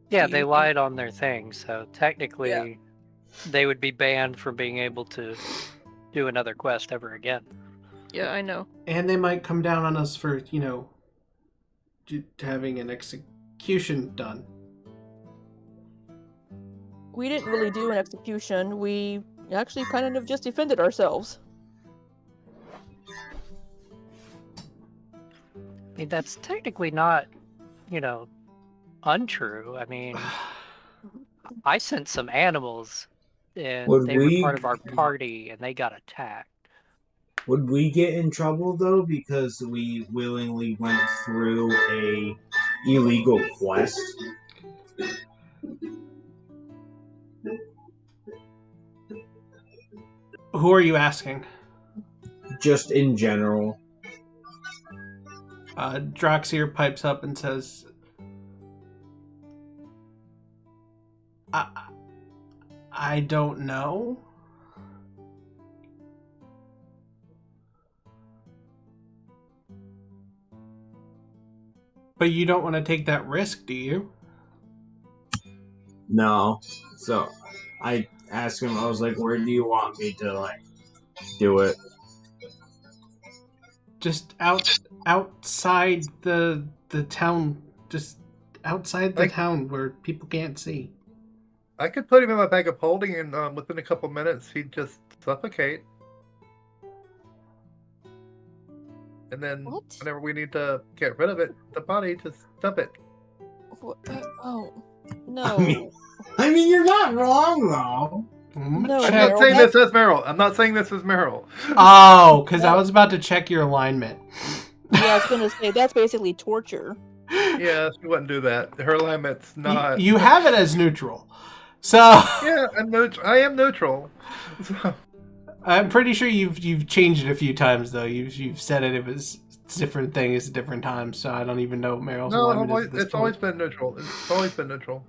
Yeah, they lied on their thing, so technically Yeah. they would be banned from being able to do another quest ever again. Yeah, I know. And they might come down on us for, having an execution done. We didn't really do an execution. We actually kind of just defended ourselves. I mean, that's technically not, untrue. I mean, I sent some animals, and they were part of our party, and they got attacked. Would we get in trouble though because we willingly went through a illegal quest? Who are you asking? Just in general. Droxier pipes up and says, I don't know. But you don't want to take that risk, do you? No. So I asked him, I was like, where do you want me to do it. Just outside the town, just outside the town where people can't see. I could put him in my bag of holding, and within a couple minutes, he'd just suffocate. And then, What? whenever we need to get rid of it, the body, just dump it. Oh, no. I mean, you're not wrong though. No, I'm Meryl, not saying that- this as Meryl. I'm not saying this as Meryl. Oh, because I was about to check your alignment. Yeah, I was gonna say that's basically torture. Yeah, she wouldn't do that. Her alignment's not. You have it as neutral, so Yeah, I'm neutral. I am neutral. So, I'm pretty sure you've changed it a few times though. You've said it was different things at different times, so I don't even know what Meryl's no, alignment is at this it's always point. been neutral. It's always been neutral.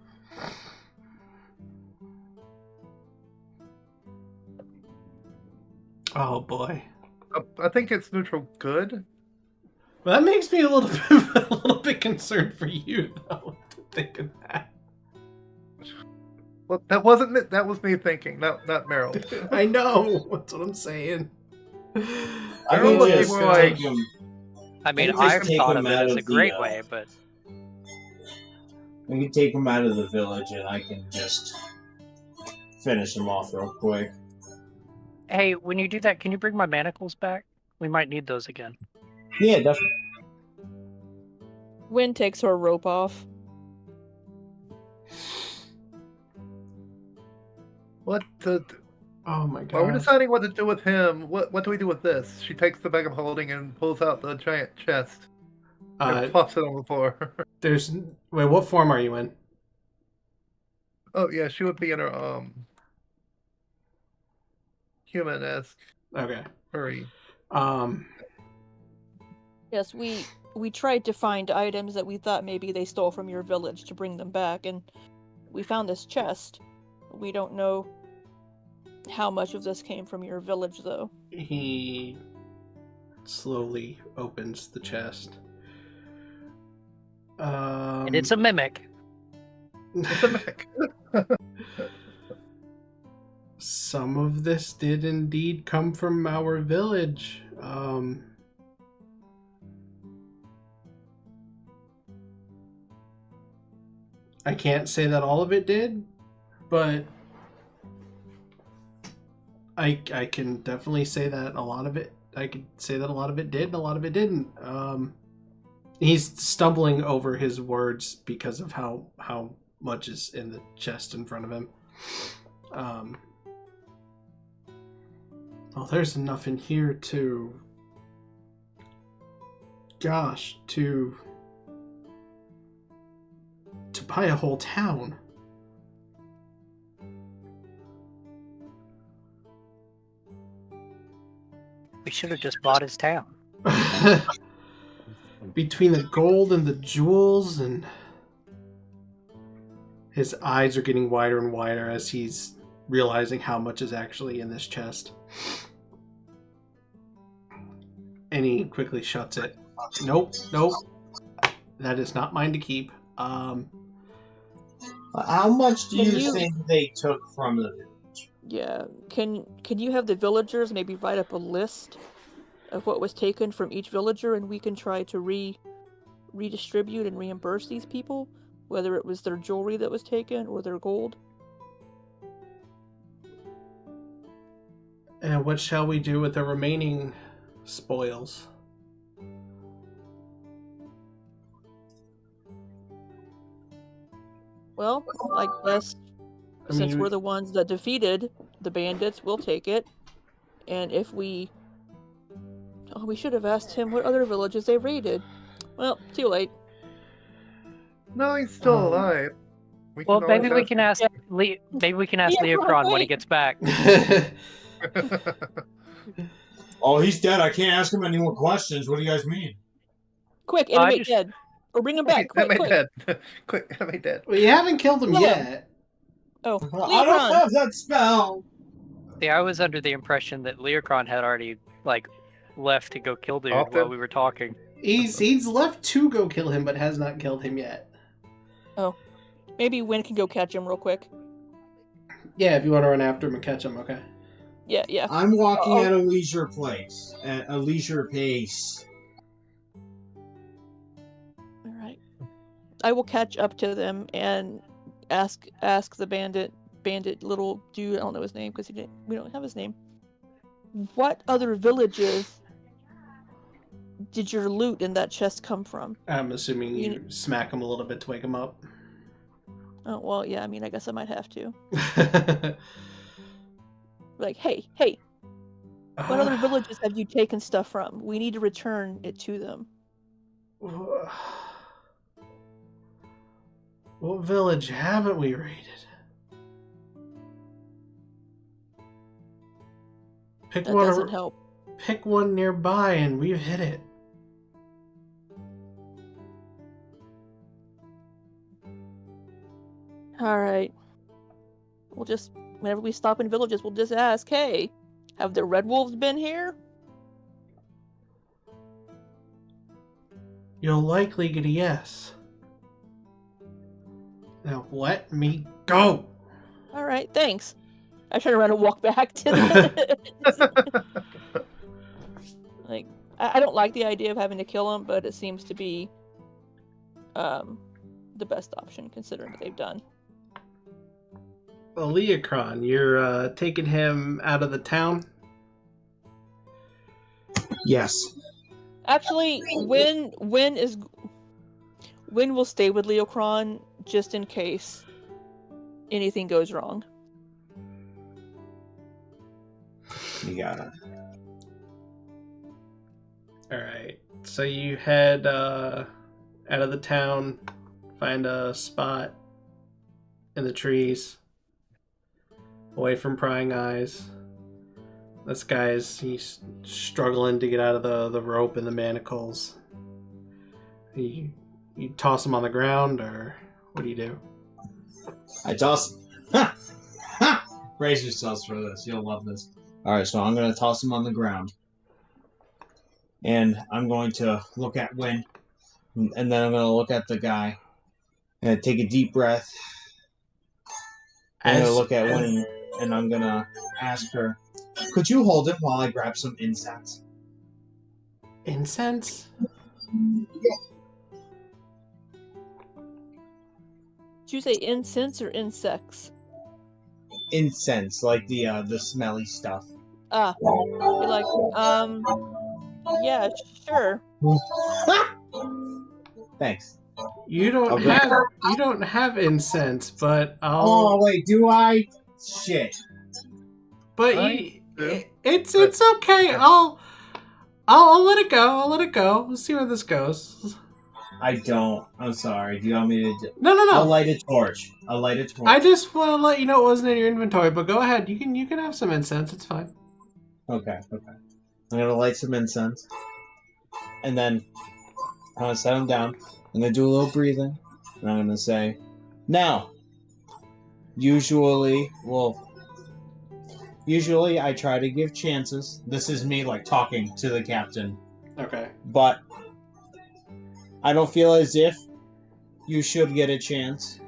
Oh boy. I think it's neutral good. Well, that makes me a little bit concerned for you though to think of that. Well, that wasn't it. That was me thinking, not Meryl. I know. That's what I'm saying. I Meryl mean, would be just more like- take him. I mean, just I've take thought him of it out as of a the, great way, but We can take him out of the village, and I can just finish him off real quick. hey, when you do that, can you bring my manacles back? We might need those again. Yeah, definitely. Wynne takes her rope off. What the? Oh my While we're god. deciding what to do with him, what do we do with this? She takes the bag of holding and pulls out the giant chest and plops it on the floor. Wait, what form are you in? Oh yeah, she would be in her human-esque Okay. furry. Yes, we tried to find items that we thought maybe they stole from your village to bring them back, and we found this chest. We don't know how much of this came from your village, though. He slowly opens the chest. And it's a mimic. It's a mech. Some of this did indeed come from our village. I can't say that all of it did, but I can definitely say that a lot of it. I could say that a lot of it did, and a lot of it didn't. He's stumbling over his words because of how much is in the chest in front of him. Well, there's enough in here to buy a whole town. We should have just bought his town. Between the gold and the jewels, and his eyes are getting wider and wider as he's realizing how much is actually in this chest. And he quickly shuts it. Nope. That is not mine to keep. How much do Can you you- think they took from the village? Yeah, can you have the villagers maybe write up a list of what was taken from each villager, and we can try to redistribute and reimburse these people, whether it was their jewelry that was taken or their gold? And what shall we do with the remaining spoils? Well, I guess I since mean, we're the ones that defeated the bandits, we'll take it. And if we... Oh, we should have asked him what other villages they raided. Well, too late. No, he's still alive. We Well, can maybe always we can ask maybe we can ask Yeah, Leokron when he right. gets back. Oh, he's dead. I can't ask him any more questions. What do you guys mean? Quick, I animate just- dead. Or bring him back, quick, Am I quick. dead? Quick, am I dead? well, you haven't killed him Kill him. yet. Oh, I don't Leokron! have that spell. See, I was under the impression that Leokron had already left to go kill dude Off while him? we were talking. He's left to go kill him, but has not killed him yet. Maybe Wynne can go catch him real quick. Yeah, if you want to run after him and catch him, okay. Yeah. I'm walking Oh. at a leisure pace. All right. I will catch up to them and ask the bandit little dude. I don't know his name because we don't have his name. What other villages did your loot in that chest come from? I'm assuming you smack him a little bit to wake him up. Oh well, yeah. I mean, I guess I might have to. Like, hey, what other villages have you taken stuff from? We need to return it to them. What village haven't we raided? That doesn't help. Pick one nearby and we've hit it. Alright. We'll just, whenever we stop in villages, we'll just ask, hey, have the red wolves been here? You'll likely get a yes. Now let me go! Alright, thanks. I turn around and walk back to the... Like, I don't like the idea of having to kill them, but it seems to be the best option considering what they've done. Leokron, you're taking him out of the town? Yes. Actually, Wynne will stay with Leokron just in case anything goes wrong. You got it. Alright, so you head out of the town, find a spot in the trees, away from prying eyes. This he's struggling to get out of the rope and the manacles. You toss him on the ground, or what do you do? I toss. Ha! Ha! Brace yourselves for this. You'll love this. Alright, so I'm going to toss him on the ground. And I'm going to look at Wynne. And then I'm going to look at the guy. And take a deep breath. I'm going to look at Wynne. And I'm going to ask her, could you hold him while I grab some incense? Incense? Did you say incense or insects? Incense, like the smelly stuff. You're like, yeah, sure. Thanks. You don't have incense, but I'll. Oh wait, do I? Shit. But it's okay. I'll let it go. I'll let it go. We'll see where this goes. I don't. I'm sorry. Do you want me to? No. I'll light a torch. I just want to let you know it wasn't in your inventory. But go ahead. You can have some incense. It's fine. Okay. I'm gonna light some incense, and then I'm gonna set him down. I'm gonna do a little breathing, and I'm gonna say, now. Usually I try to give chances. This is me like talking to the captain. Okay. But I don't feel as if you should get a chance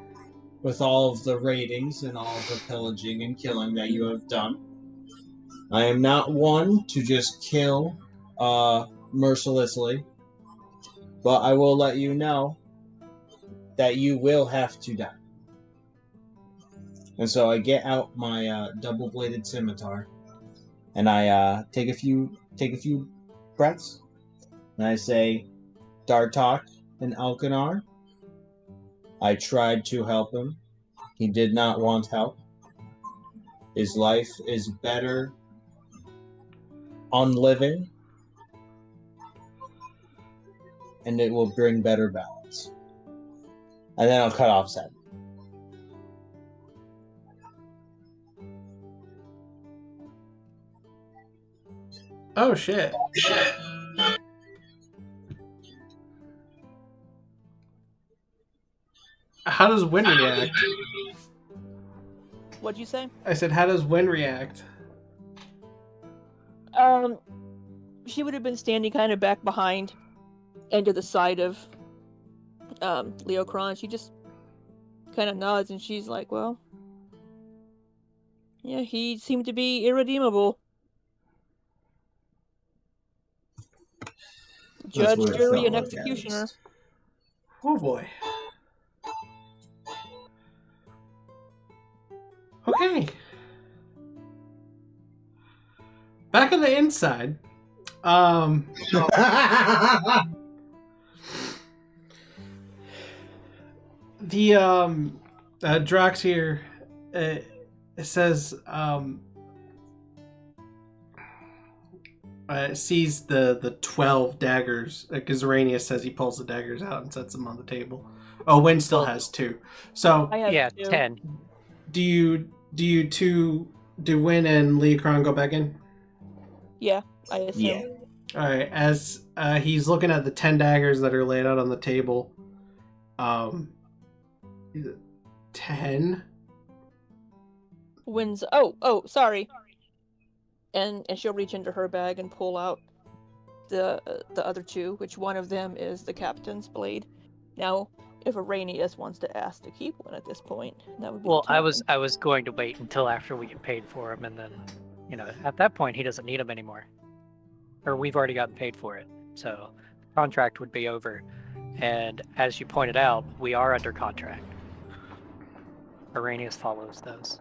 with all of the raidings and all of the pillaging and killing that you have done. I am not one to just kill mercilessly, but I will let you know that you will have to die. And so I get out my double-bladed scimitar, and I take a few breaths, and I say, Dartok and Alkanar, I tried to help him. He did not want help. His life is better on living, and it will bring better balance. And then I'll cut off his head. Oh shit. How does Wynne react? What'd you say? I said, how does Wynne react? She would have been standing kind of back behind and to the side of Leokron. She just kind of nods and she's like, well, Yeah, he seemed to be irredeemable. That's Judge, what it jury, felt and like, executioner. Alex. Oh boy. Okay. Back on the inside. The Drax here says sees the 12 daggers because Araneus says he pulls the daggers out and sets them on the table. Oh, Wynne still Well- has 2. So I have Yeah, 2. 10. do Wynne and Leokron go back in? Yeah, I assume. Yeah. All right. As he's looking at the 10 daggers that are laid out on the table, is it 10? Wins. Oh, sorry. And she'll reach into her bag and pull out the other 2, which one of them is the captain's blade. Now, if Araneus wants to ask to keep one at this point, that would be Well, the time. I was going to wait until after we get paid for him, and then, at that point he doesn't need them anymore, or we've already gotten paid for it, so the contract would be over. And as you pointed out, we are under contract. Araneus follows those.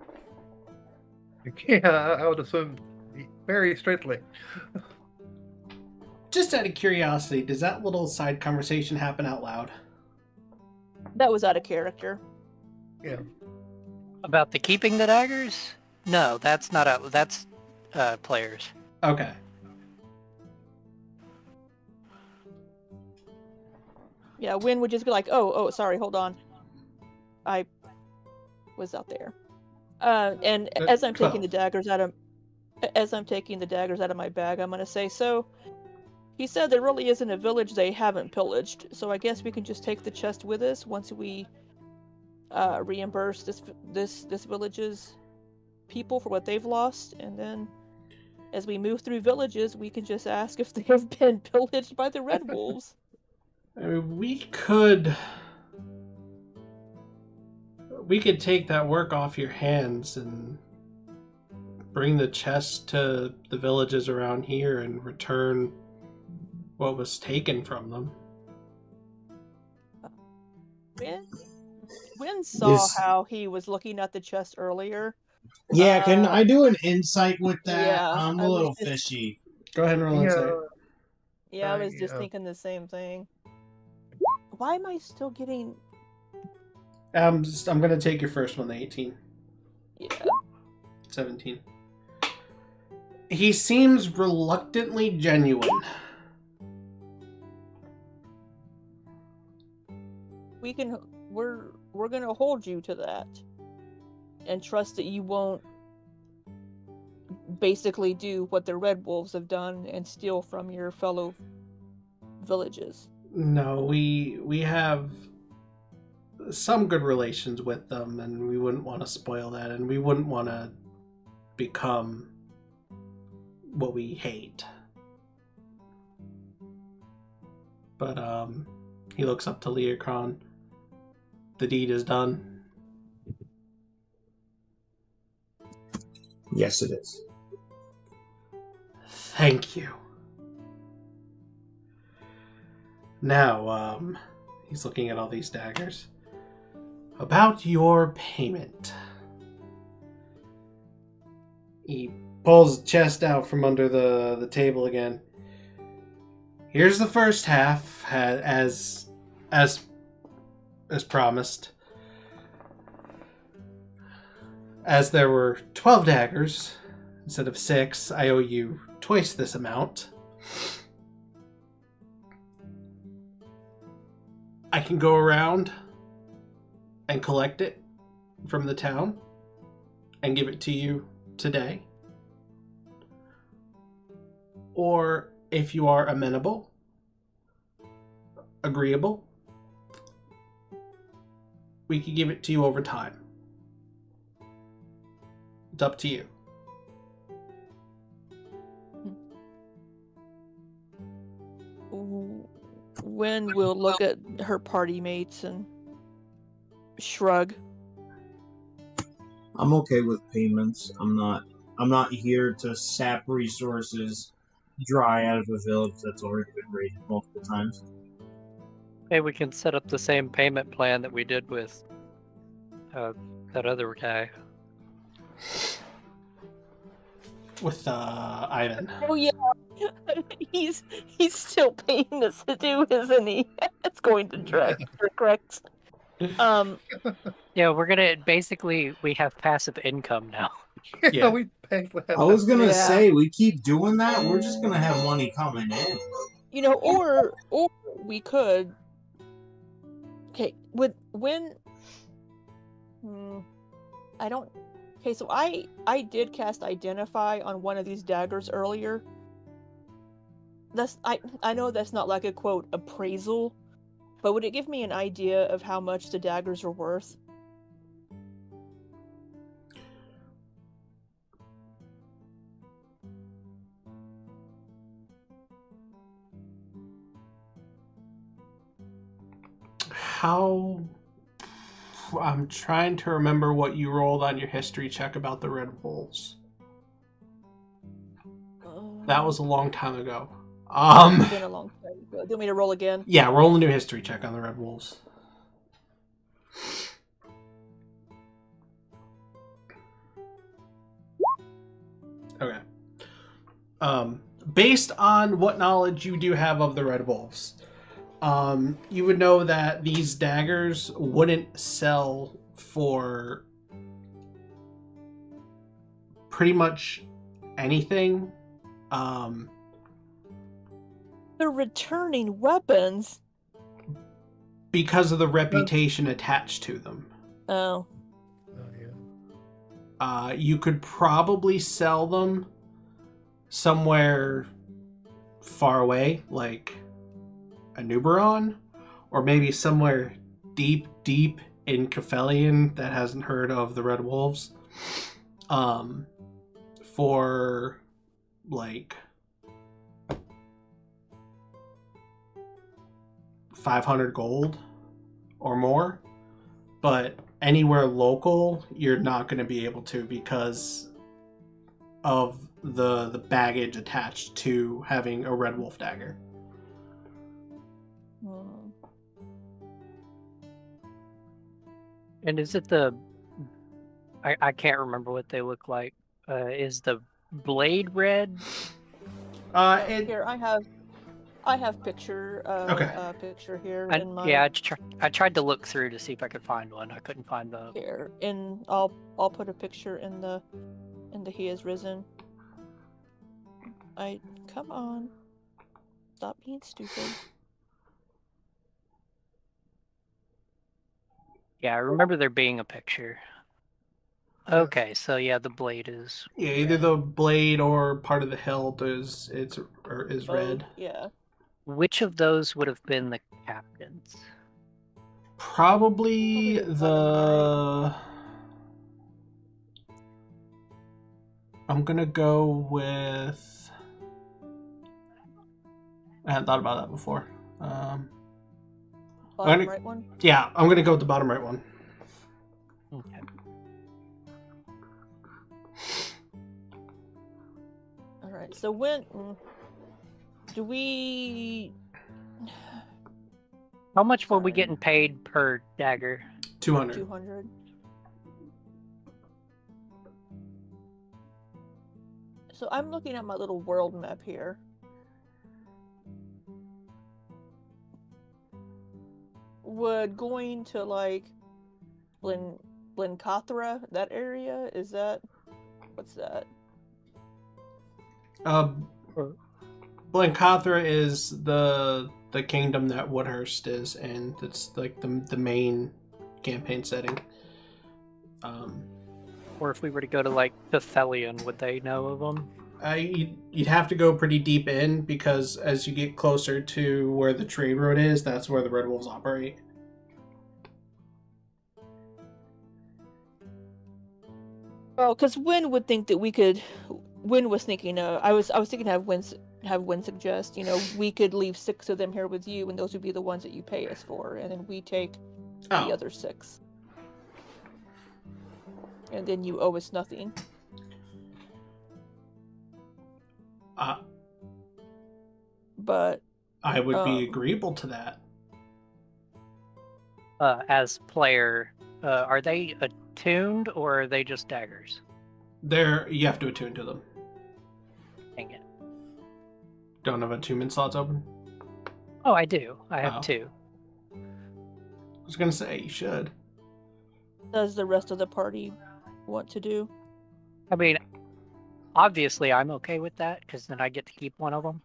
Yeah, I would assume very strictly. Just out of curiosity, does that little side conversation happen out loud? That was out of character. Yeah. About the keeping the daggers? No, that's not out. That's players. Okay. Yeah, Wynne would just be like, oh, sorry, hold on. I was out there. And as I'm taking the daggers out of my bag, I'm gonna say, so he said there really isn't a village they haven't pillaged, so I guess we can just take the chest with us once we reimburse this village's people for what they've lost, and then as we move through villages, we can just ask if they have been pillaged by the Red Wolves. I mean, we could take that work off your hands and bring the chest to the villages around here and return what was taken from them. Wynne saw Yes. how he was looking at the chest earlier. Yeah, can I do an insight with that? Yeah, I'm I a was little just- fishy. Go ahead and roll insight. Yeah, I was just Yeah. thinking the same thing. Why am I still getting... I'm going to take your first one, the 18. Yeah. 17. He seems reluctantly genuine. We're gonna hold you to that. And trust that you won't basically do what the Red Wolves have done and steal from your fellow villages. No, we have some good relations with them, and we wouldn't want to spoil that, and we wouldn't want to become what we hate. But he looks up to Leokron. The deed is done. Yes, it is. Thank you. Now, he's looking at all these daggers. About your payment. He pulls the chest out from under the table again. Here's the first half, as promised. As there were 12 daggers instead of 6, I owe you twice this amount. I can go around and collect it from the town and give it to you today. Or if you are amenable, agreeable, we could give it to you over time. It's up to you. Wynne will look at her party mates and shrug. I'm okay with payments. I'm not here to sap resources dry out of a village that's already been raided multiple times. Hey, we can set up the same payment plan that we did with that other guy. With Ivan. Oh yeah, he's still paying us to do, isn't he? It's going to drag. Correct. Yeah, we're gonna we have passive income now. Yeah. We paid for that. I was gonna Yeah. say, we keep doing that, we're just gonna have money coming in. You know, or we could. Okay, when I don't. Okay, so I did cast Identify on one of these daggers earlier. I know that's not like a quote appraisal, but would it give me an idea of how much the daggers are worth? How... I'm trying to remember what you rolled on your history check about the Red Wolves. That was a long time ago. It's been a long time. Do you want me to roll again? Yeah, roll a new history check on the Red Wolves. Okay. Based on what knowledge you do have of the Red Wolves, you would know that these daggers wouldn't sell for pretty much anything. They're returning weapons. Because of the reputation attached to them. Oh. You could probably sell them somewhere far away, like Anubaron, or maybe somewhere deep in Caphelion that hasn't heard of the Red Wolves, for like 500 gold or more. But anywhere local, you're not going to be able to because of the baggage attached to having a Red Wolf dagger. And is it I can't remember what they look like. Is the blade red? Here, I have picture. Okay. Picture here in my. Yeah, I tried to look through to see if I could find one. I couldn't find the. Here, I'll put a picture in the He Has Risen. Come on, stop being stupid. Yeah, I remember there being a picture. Okay, so yeah, the blade is. Yeah, either the blade or part of the hilt is red. Yeah. Which of those would have been the captains? Probably the. I'm gonna go with. I hadn't thought about that before. Bottom right one? Yeah, I'm gonna go with the bottom right one. Okay. Alright, so when do we... How much were we getting paid per dagger? 200. 200. So I'm looking at my little world map here. Would going to like Blencathra, that area, is that, what's that? Blencathra is the kingdom that Woodhurst is, and it's like the main campaign setting. Or if we were to go to like Caphelion, would they know of them? You'd have to go pretty deep in, because as you get closer to where the trade road is, that's where the Red Wolves operate. Well, because Wynne would think that we could. Wynne was thinking. I was thinking have Wynne suggest. We could leave 6 of them here with you, and those would be the ones that you pay us for, and then we take the other 6. and then you owe us nothing. But I would be agreeable to that. As player, are they attuned or are they just daggers? You have to attune to them. Dang it. Don't have attunement slots open? Oh, I do. I have Oh. 2. I was gonna say, you should. does the rest of the party want to do? I mean, obviously I'm okay with that, because then I get to keep one of them.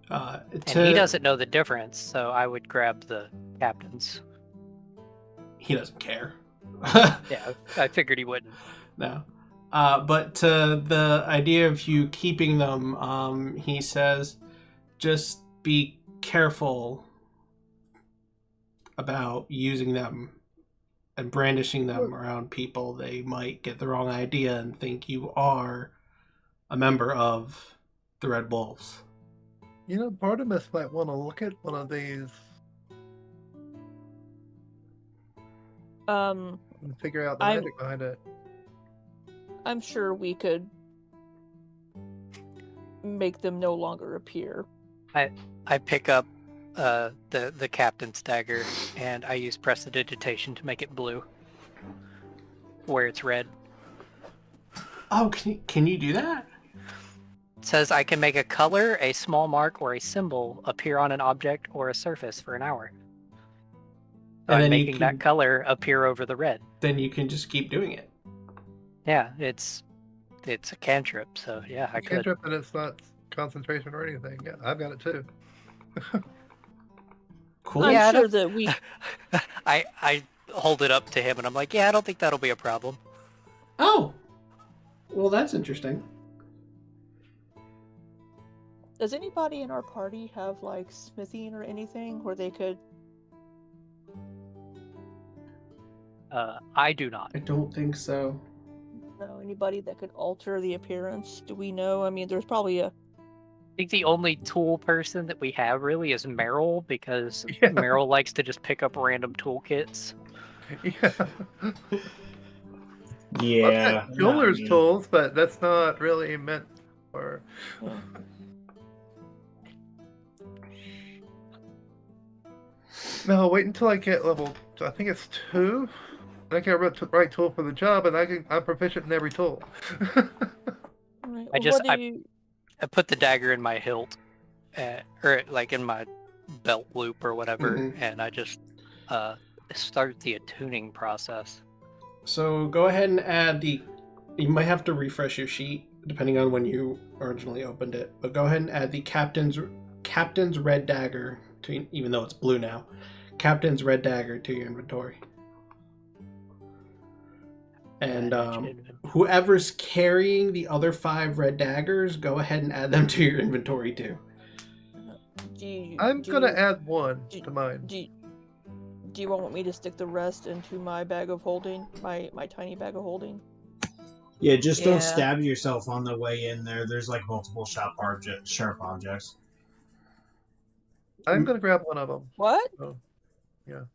And he doesn't know the difference, so I would grab the captain's. He doesn't care. Yeah, I figured he wouldn't. No. But the idea of you keeping them, he says, just be careful about using them and brandishing them around people. They might get the wrong idea and think you are a member of the Red Wolves. You know, part of us might want to look at one of these and figure out the magic behind it. I'm sure we could make them no longer appear. I pick up the captain's dagger and I use prestidigitation to make it blue, where it's red. Oh, can you do that? It says I can make a color, a small mark, or a symbol appear on an object or a surface for an hour. So And I'm then you making can- that color appear over the red. Then you can just keep doing it. Yeah, it's a cantrip, so yeah, I could. Cantrip, and it's not concentration or anything. Yeah, I've got it too. Cool. I'm Yeah, I sure don't- that we I hold it up to him and I'm like, yeah, I don't think that'll be a problem. Oh, well, that's interesting. Does anybody in our party have like smithing or anything where they could? I do not. I don't think so. Know anybody that could alter the appearance? Do we know? I mean, there's probably a. I think the only tool person that we have really is Meryl, because Yeah. Meryl likes to just pick up random toolkits. Yeah. Yeah. Jeweler's not me. tools, but that's not really meant for. Yeah. No, wait until I get level. I think it's 2. I get the right tool for the job, and I'm proficient in every tool. Right. I just- What do you? I put the dagger in my hilt, or like in my belt loop or whatever, Mhm. and I just start the attuning process. So go ahead and add the. You might have to refresh your sheet depending on when you originally opened it. But go ahead and add the captain's red dagger to, even though it's blue now. Captain's red dagger to your inventory. And whoever's carrying the other 5 red daggers, go ahead and add them to your inventory too. I'm gonna add one to mine. Do you want me to stick the rest into my bag of holding, my tiny bag of holding? Yeah, just Yeah. don't stab yourself on the way in there. There's like multiple sharp objects. I'm gonna grab one of them. What? Oh, yeah.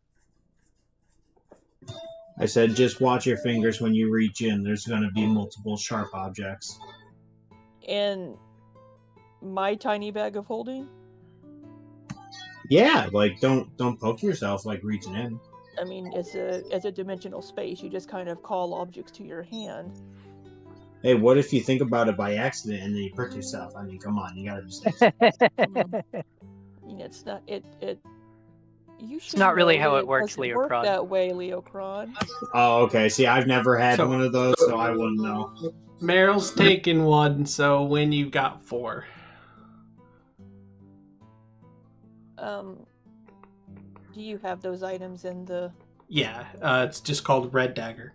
I said just watch your fingers when you reach in. There's going to be multiple sharp objects. In my tiny bag of holding? Yeah, like don't poke yourself like reaching in. I mean, it's a dimensional space. You just kind of call objects to your hand. Hey, what if you think about it by accident and then you prick yourself? I mean, come on, you gotta just. You know, it's not it. You should not really know how that it works, doesn't work Leokron. that way, Leokron. Oh, okay. See, I've never had So- one of those, so I wouldn't know. Meryl's taken 1, so when you got 4. Do you have those items in the? Yeah, it's just called red dagger.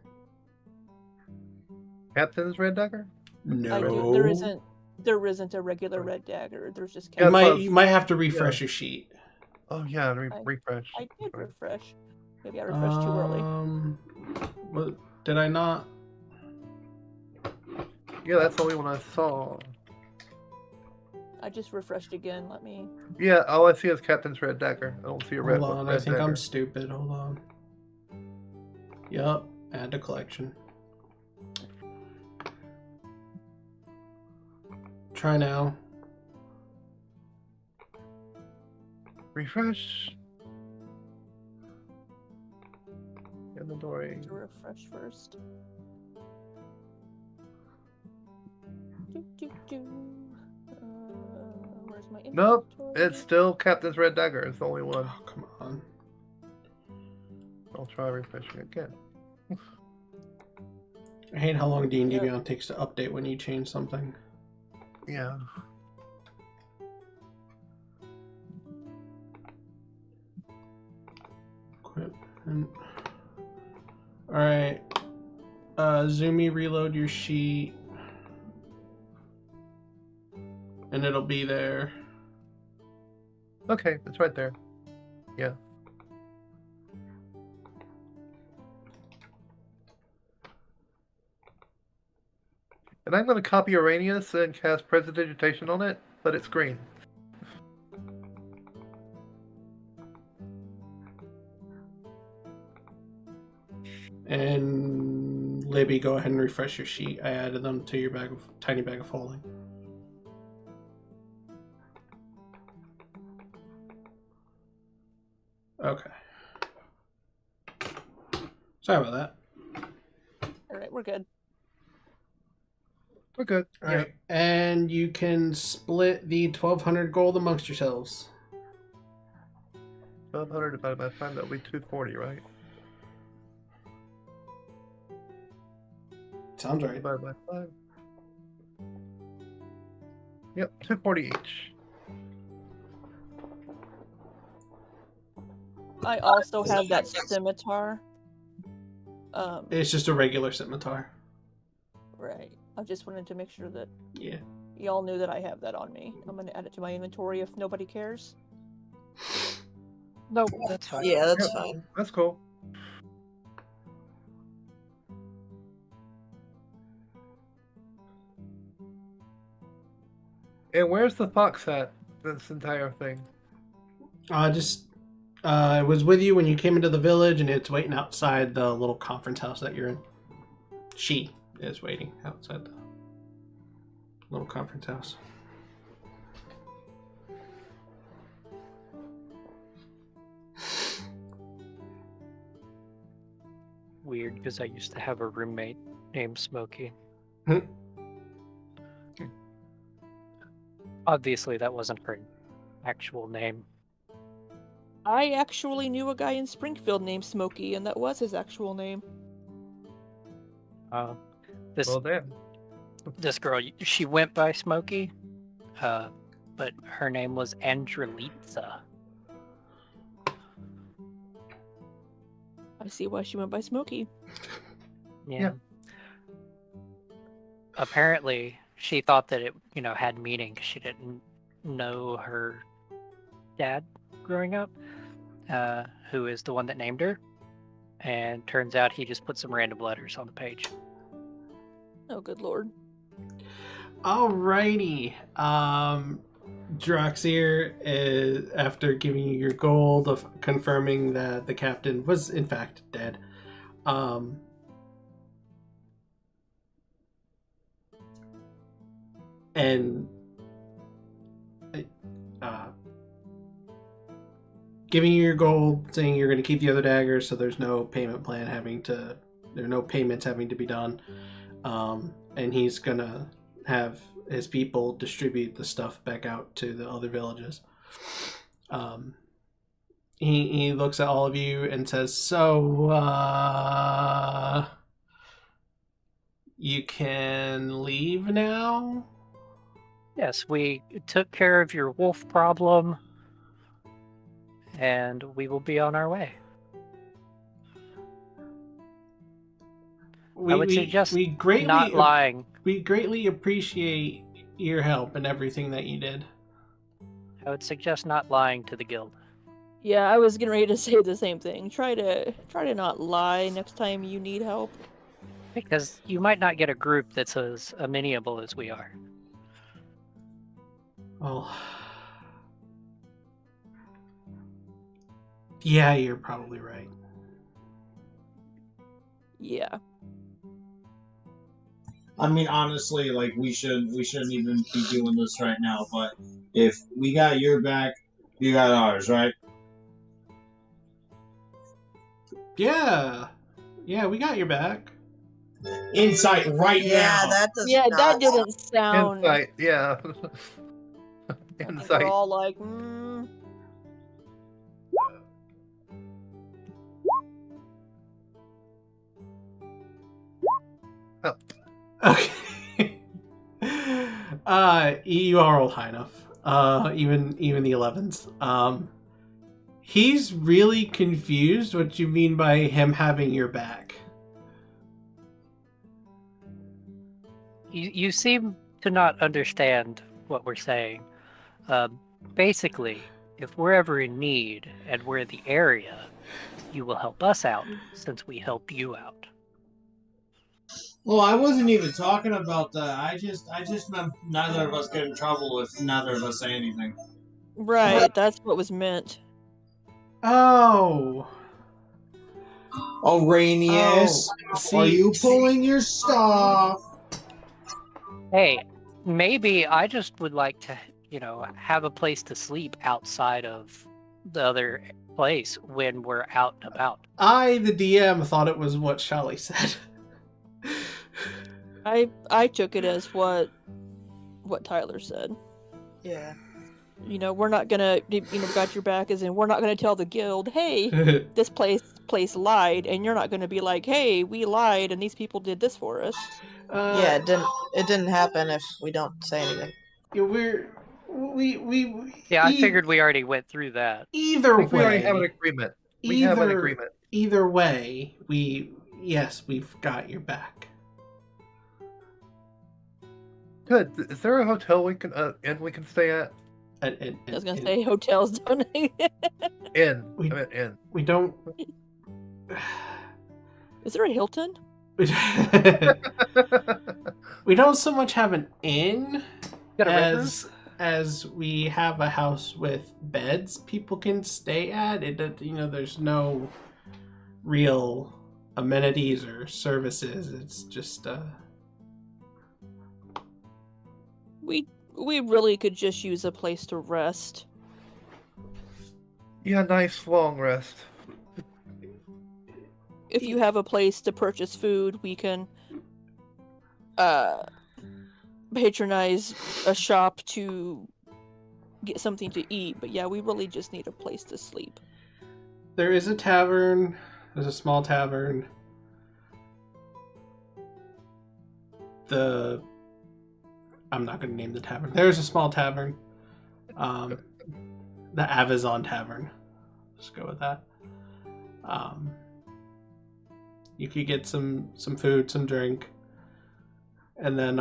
Captain's red dagger. No. I do. There isn't a regular red dagger. There's just. Yeah, You might have to refresh your sheet. Oh yeah, refresh. I did refresh. Maybe I refreshed too early. What, did I not? Yeah, that's the only one I saw. I just refreshed again. Let me. Yeah, all I see is Captain's red dagger. I don't see a red Hold on, red I think dagger. I'm stupid. Hold on. Yup, Add to collection. Try now. Refresh. Inventory. To refresh first. Where's my inventory? Nope, it's still Captain's Red Dagger. It's the only one. Oh, come on. I'll try refreshing again. I hate how long D&D Yep. Beyond takes to update when you change something. Yeah. Equipment. Alright. Zoomy, reload your sheet. And it'll be there. Okay, it's right there. Yeah. And I'm going to copy Araneus and cast Prestidigitation on it, but it's green. And Libby, go ahead and refresh your sheet. I added them to your tiny bag of holding. Okay. Sorry about that. Alright, we're good. We're good. All right, and you can split the 1,200 gold amongst yourselves. 1,200 divided by 5, that'll be 240, right? Sounds right. Divided by 5. Yep, 240 each. I also have that scimitar. It's just a regular scimitar. Right. I just wanted to make sure that Yeah. y'all knew that I have that on me. I'm gonna add it to my inventory if nobody cares. Nope, that's fine. Yeah, that's Yep. fine. That's cool. And where's the fox at? This entire thing. It was with you when you came into the village, and it's waiting outside the little conference house that you're in. She is waiting outside the little conference house. Weird, because I used to have a roommate named Smokey. Hmm. Obviously, that wasn't her actual name. I actually knew a guy in Springfield named Smokey, and that was his actual name. This Well, damn. this girl, she went by Smokey, but her name was Andrelitza. I see why she went by Smokey. Yeah. Apparently, she thought that it, had meaning 'cause she didn't know her dad growing up, who is the one that named her. And turns out he just put some random letters on the page. Oh, good lord. Alrighty. Droxier is, after giving you your gold of confirming that the captain was in fact dead. And giving you your gold, saying you're going to keep the other daggers, so there's no payment plan there are no payments having to be done. And he's gonna have his people distribute the stuff back out to the other villages. He looks at all of you and says, "So, you can leave now?" Yes, we took care of your wolf problem, and we will be on our way. I would suggest not lying. We greatly appreciate your help and everything that you did. I would suggest not lying to the guild. Yeah, I was getting ready to say the same thing. Try to not lie next time you need help. Because you might not get a group that's as amenable as we are. Well, yeah, you're probably right. Yeah. I mean, honestly, like we shouldn't even be doing this right now. But if we got your back, you got ours, right? Yeah. Yeah, we got your back. Insight right Yeah, now. that does Yeah, not that didn't sound. Insight, yeah. I think Insight. we're all like, Okay. You are old high enough. Even the 11s. He's really confused what you mean by him having your back. You seem to not understand what we're saying. Basically, if we're ever in need and we're in the area, you will help us out since we helped you out. Well, I wasn't even talking about that. I just meant neither of us get in trouble if neither of us say anything. right, that's what was meant. Oh. Araneus, See, are you pulling your stuff? Hey, maybe I just would like to, have a place to sleep outside of the other place when we're out and about. I, the DM, thought it was what Sholly said. I took it as what Tyler said. Yeah. We're not gonna, we got your back, as in we're not gonna tell the guild, hey, this place lied, and you're not gonna be like, hey, we lied, and these people did this for us. Yeah, it didn't happen if we don't say anything. Yeah, I figured we already went through that. Either I think we already have an way, agreement. We have an agreement. Either way, we've got your back. Good. Is there a hotel we can inn we can stay at? I was gonna say hotels don't. Inn. We- I meant inn. We don't. Is there a Hilton? We don't so much have an inn Got a red room? as we have a house with beds people can stay at. There's no real amenities or services. It's just We really could just use a place to rest. Yeah, nice long rest. If you have a place to purchase food, we can patronize a shop to get something to eat. But yeah, we really just need a place to sleep. there is a tavern. There's a small tavern. I'm not going to name the tavern. There's a small tavern. The Avazon Tavern. Let's go with that. You could get some food, some drink, and then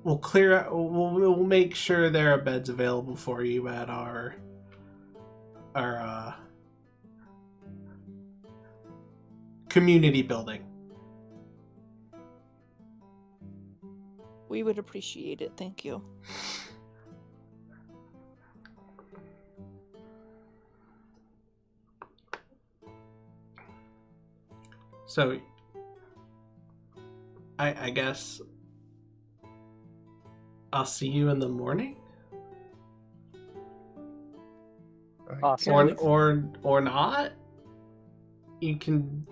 we'll clear out. We'll make sure there are beds available for you at our community building. We would appreciate it. Thank you. So, I guess I'll see you in the morning, Awesome. or not. You can.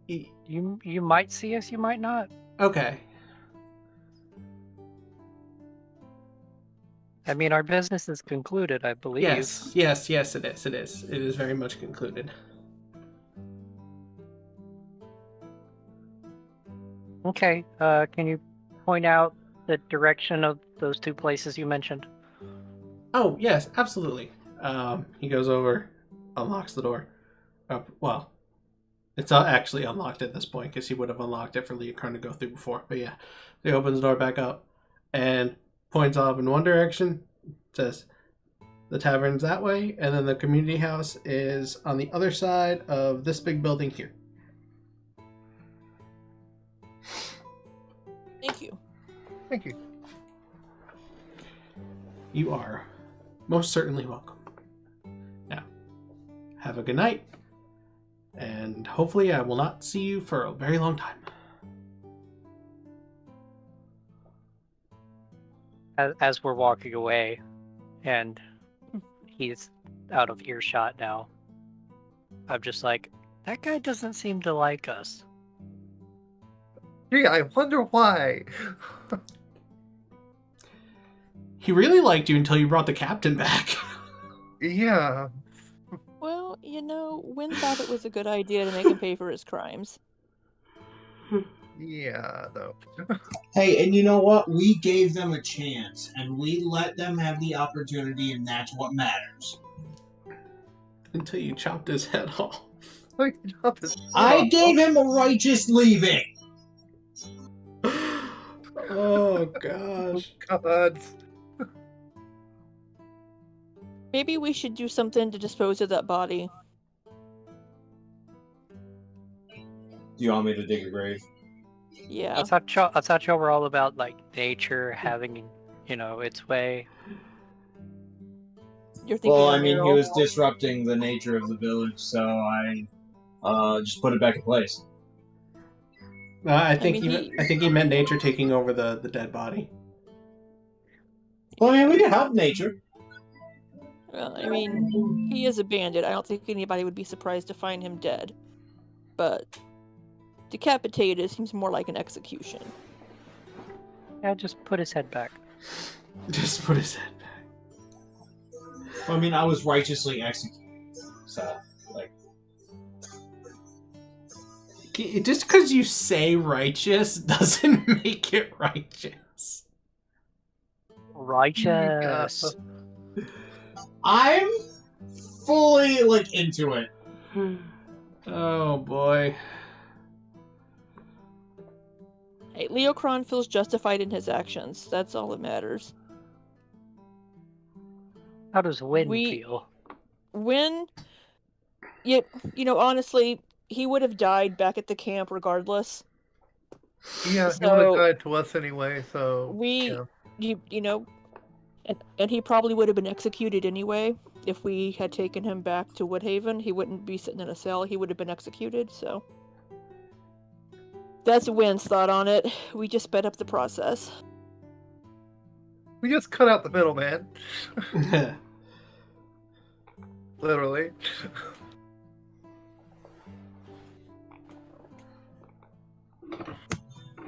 You might see us, you might not. Okay. I mean, our business is concluded, I believe. Yes, it is. It is very much concluded. Okay, can you point out the direction of those two places you mentioned? Oh, yes, absolutely. He goes over, unlocks the door. Well, it's actually unlocked at this point because he would have unlocked it for Leokron to go through before. But yeah, he opens the door back up and points off in one direction. Says, the tavern's that way, and then the community house is on the other side of this big building here. Thank you. Thank you. You are most certainly welcome. Now, have a good night. And hopefully I will not see you for a very long time. As we're walking away, and he's out of earshot now, I'm just like, that guy doesn't seem to like us. Gee, I wonder why. He really liked you until you brought the captain back. Yeah. Well, Wynne thought it was a good idea to make him pay for his crimes. Yeah, though. Hey, and you know what? We gave them a chance, and we let them have the opportunity, and that's what matters. Until you chopped his head off. I gave him a righteous leaving. Oh, gosh. God. Maybe we should do something to dispose of that body. Do you want me to dig a grave? Yeah. I thought y'all were all about like nature having, its way. You're thinking Well, of I mean, he Meryl. was disrupting the nature of the village, so I just put it back in place. I think mean, he meant nature taking over the dead body. Well, I mean, we can help nature. Well, I mean, he is a bandit. I don't think anybody would be surprised to find him dead. But decapitated seems more like an execution. Yeah, just put his head back. Just put his head back. Well, I mean, I was righteously executed, so, like... Just because you say righteous doesn't make it righteous. Righteous. I'm fully, into it. Oh, boy. Hey, Leokron feels justified in his actions. That's all that matters. How does Wynne We- feel? Wynne, honestly, he would have died back at the camp regardless. Yeah, he would So- have died to us anyway, so... We, yeah. and he probably would have been executed anyway. If we had taken him back to Woodhaven, he wouldn't be sitting in a cell. He would have been executed, so... That's Wynne's thought on it. We just sped up the process. We just cut out the middleman. Literally.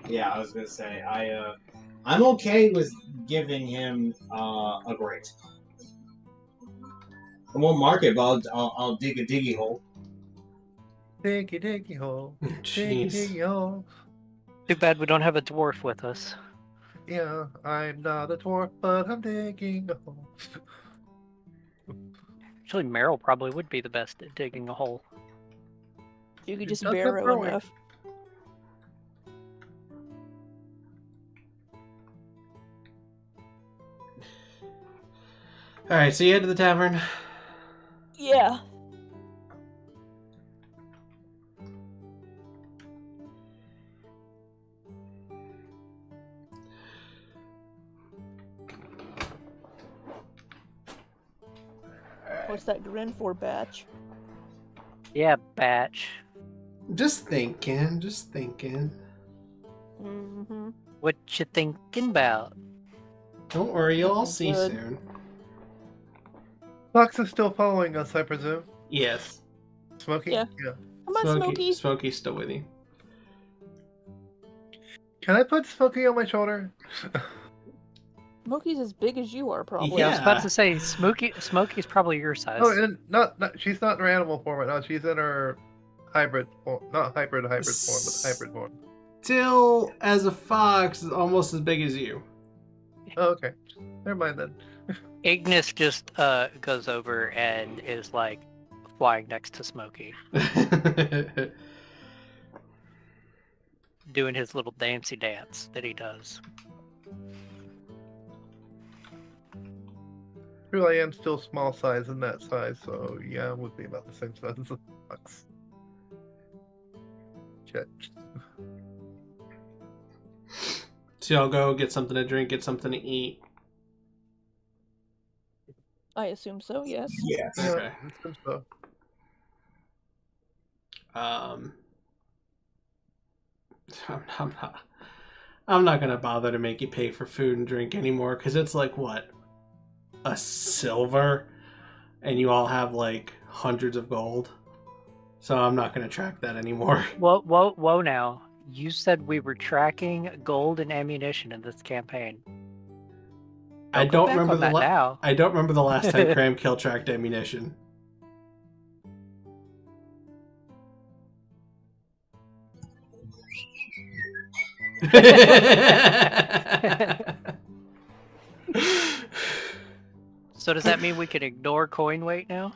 Yeah, I was gonna say, I'm okay with giving him a grave. I won't mark it, but I'll dig a diggy hole. Diggy diggy hole. Diggy Jeez. diggy hole. Too bad we don't have a dwarf with us. Yeah, I'm not a dwarf, but I'm digging a hole. Actually, Meryl probably would be the best at digging a hole. You could It just does have barrow growing. enough. Alright, so you head to the tavern. Yeah. What's that grin for, Batch? Yeah, batch. Just thinking. Mm-hmm. What you thinking about? Don't worry, you'll all see Good. soon. Fox is still following us, I presume. Yes. Smokey? Yeah. Come on, Smokey. Smokey's still with you. Can I put Smokey on my shoulder? Smokey's as big as you are, probably. Yeah, I was about Yeah. to say, Smokey's probably your size. Oh, and not she's not in her animal form right now. She's in her hybrid form. Not hybrid form, but hybrid form. Still, as a fox, is almost as big as you. Oh, okay. Never mind then. Ignis just goes over and is like flying next to Smokey, doing his little dancey dance that he does. True, I am still small size in that size, so yeah, it would be about the same size as a fox. Check. So y'all go get something to drink, get something to eat. I assume so, yes. Yeah. Okay. Yeah, so. I'm I'm not gonna bother to make you pay for food and drink anymore, because it's like, what, a silver, and you all have like hundreds of gold. So I'm not gonna track that anymore. Whoa now. You said we were tracking gold and ammunition in this campaign. I Go don't back remember on the that now. I don't remember the last time Kramkyl tracked ammunition. So does that mean we can ignore coin weight now?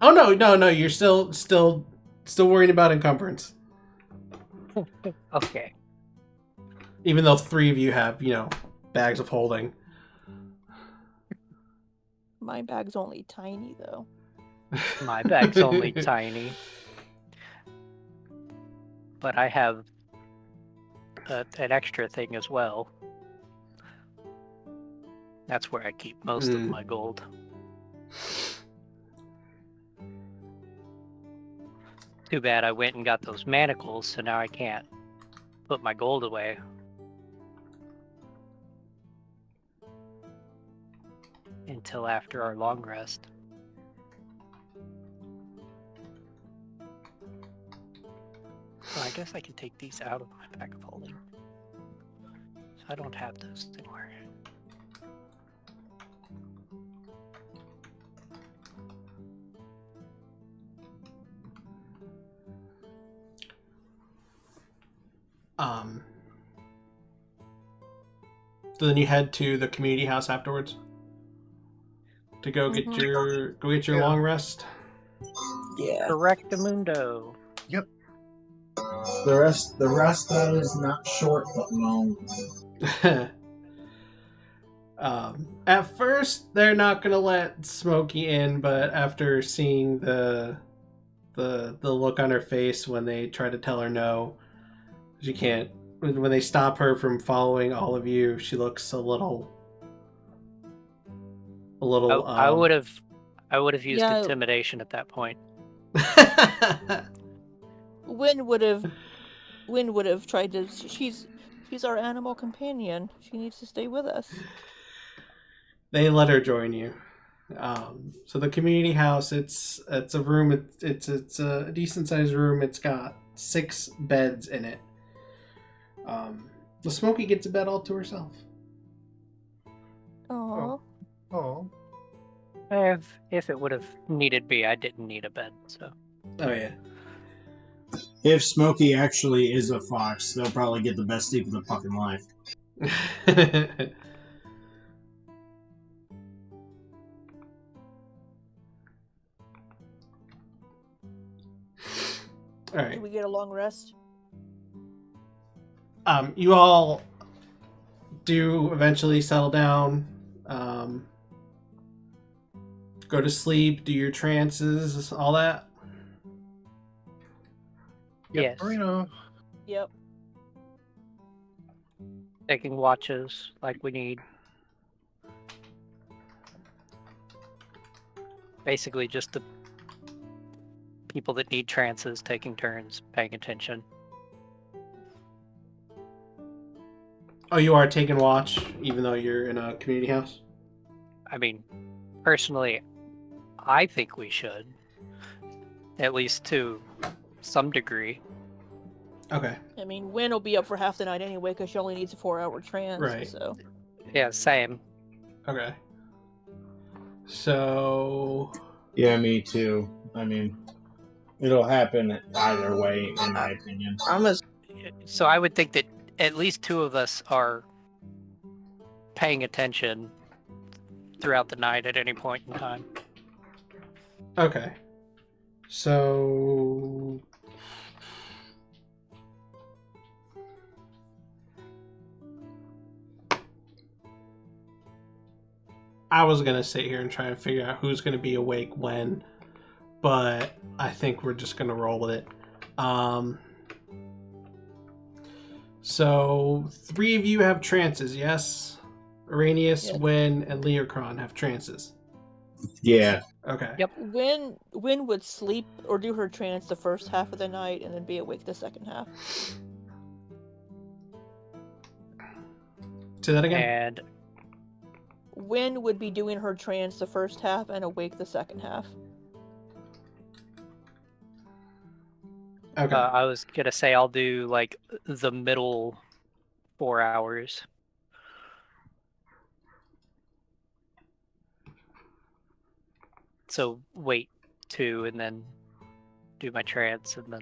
Oh no! You're still worrying about encumbrance. Okay. Even though 3 of you have, bags of holding. My bag's only tiny though. My bag's only tiny. But I have an extra thing as well. That's where I keep most of my gold. Too bad I went and got those manacles, so now I can't put my gold away. Until after our long rest. So I guess I can take these out of my pack of holding. So I don't have those anymore. So then you head to the community house afterwards to go get your long rest. Yeah. Correctamundo. Yep. The rest is not short but long. At first, they're not gonna let Smokey in, but after seeing the look on her face when they try to tell her no, she can't. When they stop her from following all of you, she looks a little. I would have used Yeah. intimidation at that point. Wynne would have tried to. She's our animal companion. She needs to stay with us. They let her join you. So the community house, it's a room. It's a decent sized room. It's got 6 beds in it. The Smokey gets a bed all to herself. Aww. Oh. If it would have needed be, I didn't need a bed, so. Oh yeah. If Smokey actually is a fox, they'll probably get the best sleep of their fucking life. All right. Did we get a long rest? You all do eventually settle down, go to sleep, do your trances, all that. Yes. Marino. Yep. Taking watches like we need. Basically just the people that need trances taking turns, paying attention. Oh, you are taking watch, even though you're in a community house? I mean, personally, I think we should. At least to some degree. Okay. I mean, Wynne will be up for half the night anyway because she only needs a 4-hour trance. Right. So. Yeah, same. Okay. So... Yeah, me too. I mean, it'll happen either way, in my opinion. So I would think that at least 2 of us are paying attention throughout the night at any point in time. Okay. So... I was going to sit here and try and figure out who's going to be awake when, but I think we're just going to roll with it. So 3 of you have trances, yes? Araneus, Yes. Wynne, and Leokron have trances. Yeah. Okay. Yep. Wynne would sleep or do her trance the first half of the night and then be awake the second half. Say that again. And Wynne would be doing her trance the first half and awake the second half. Okay. I was gonna say I'll do like the middle 4 hours. So wait 2 and then do my trance and then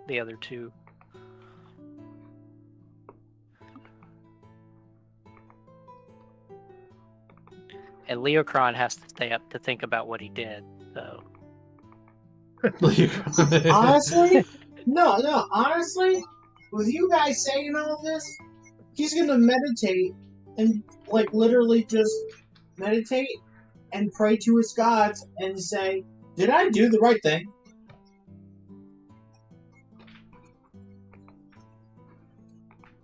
the other 2. And Leokron has to stay up to think about what he did, so. Honestly, no. Honestly, with you guys saying all this, he's gonna meditate and like literally just meditate and pray to his gods and say, "Did I do the right thing?"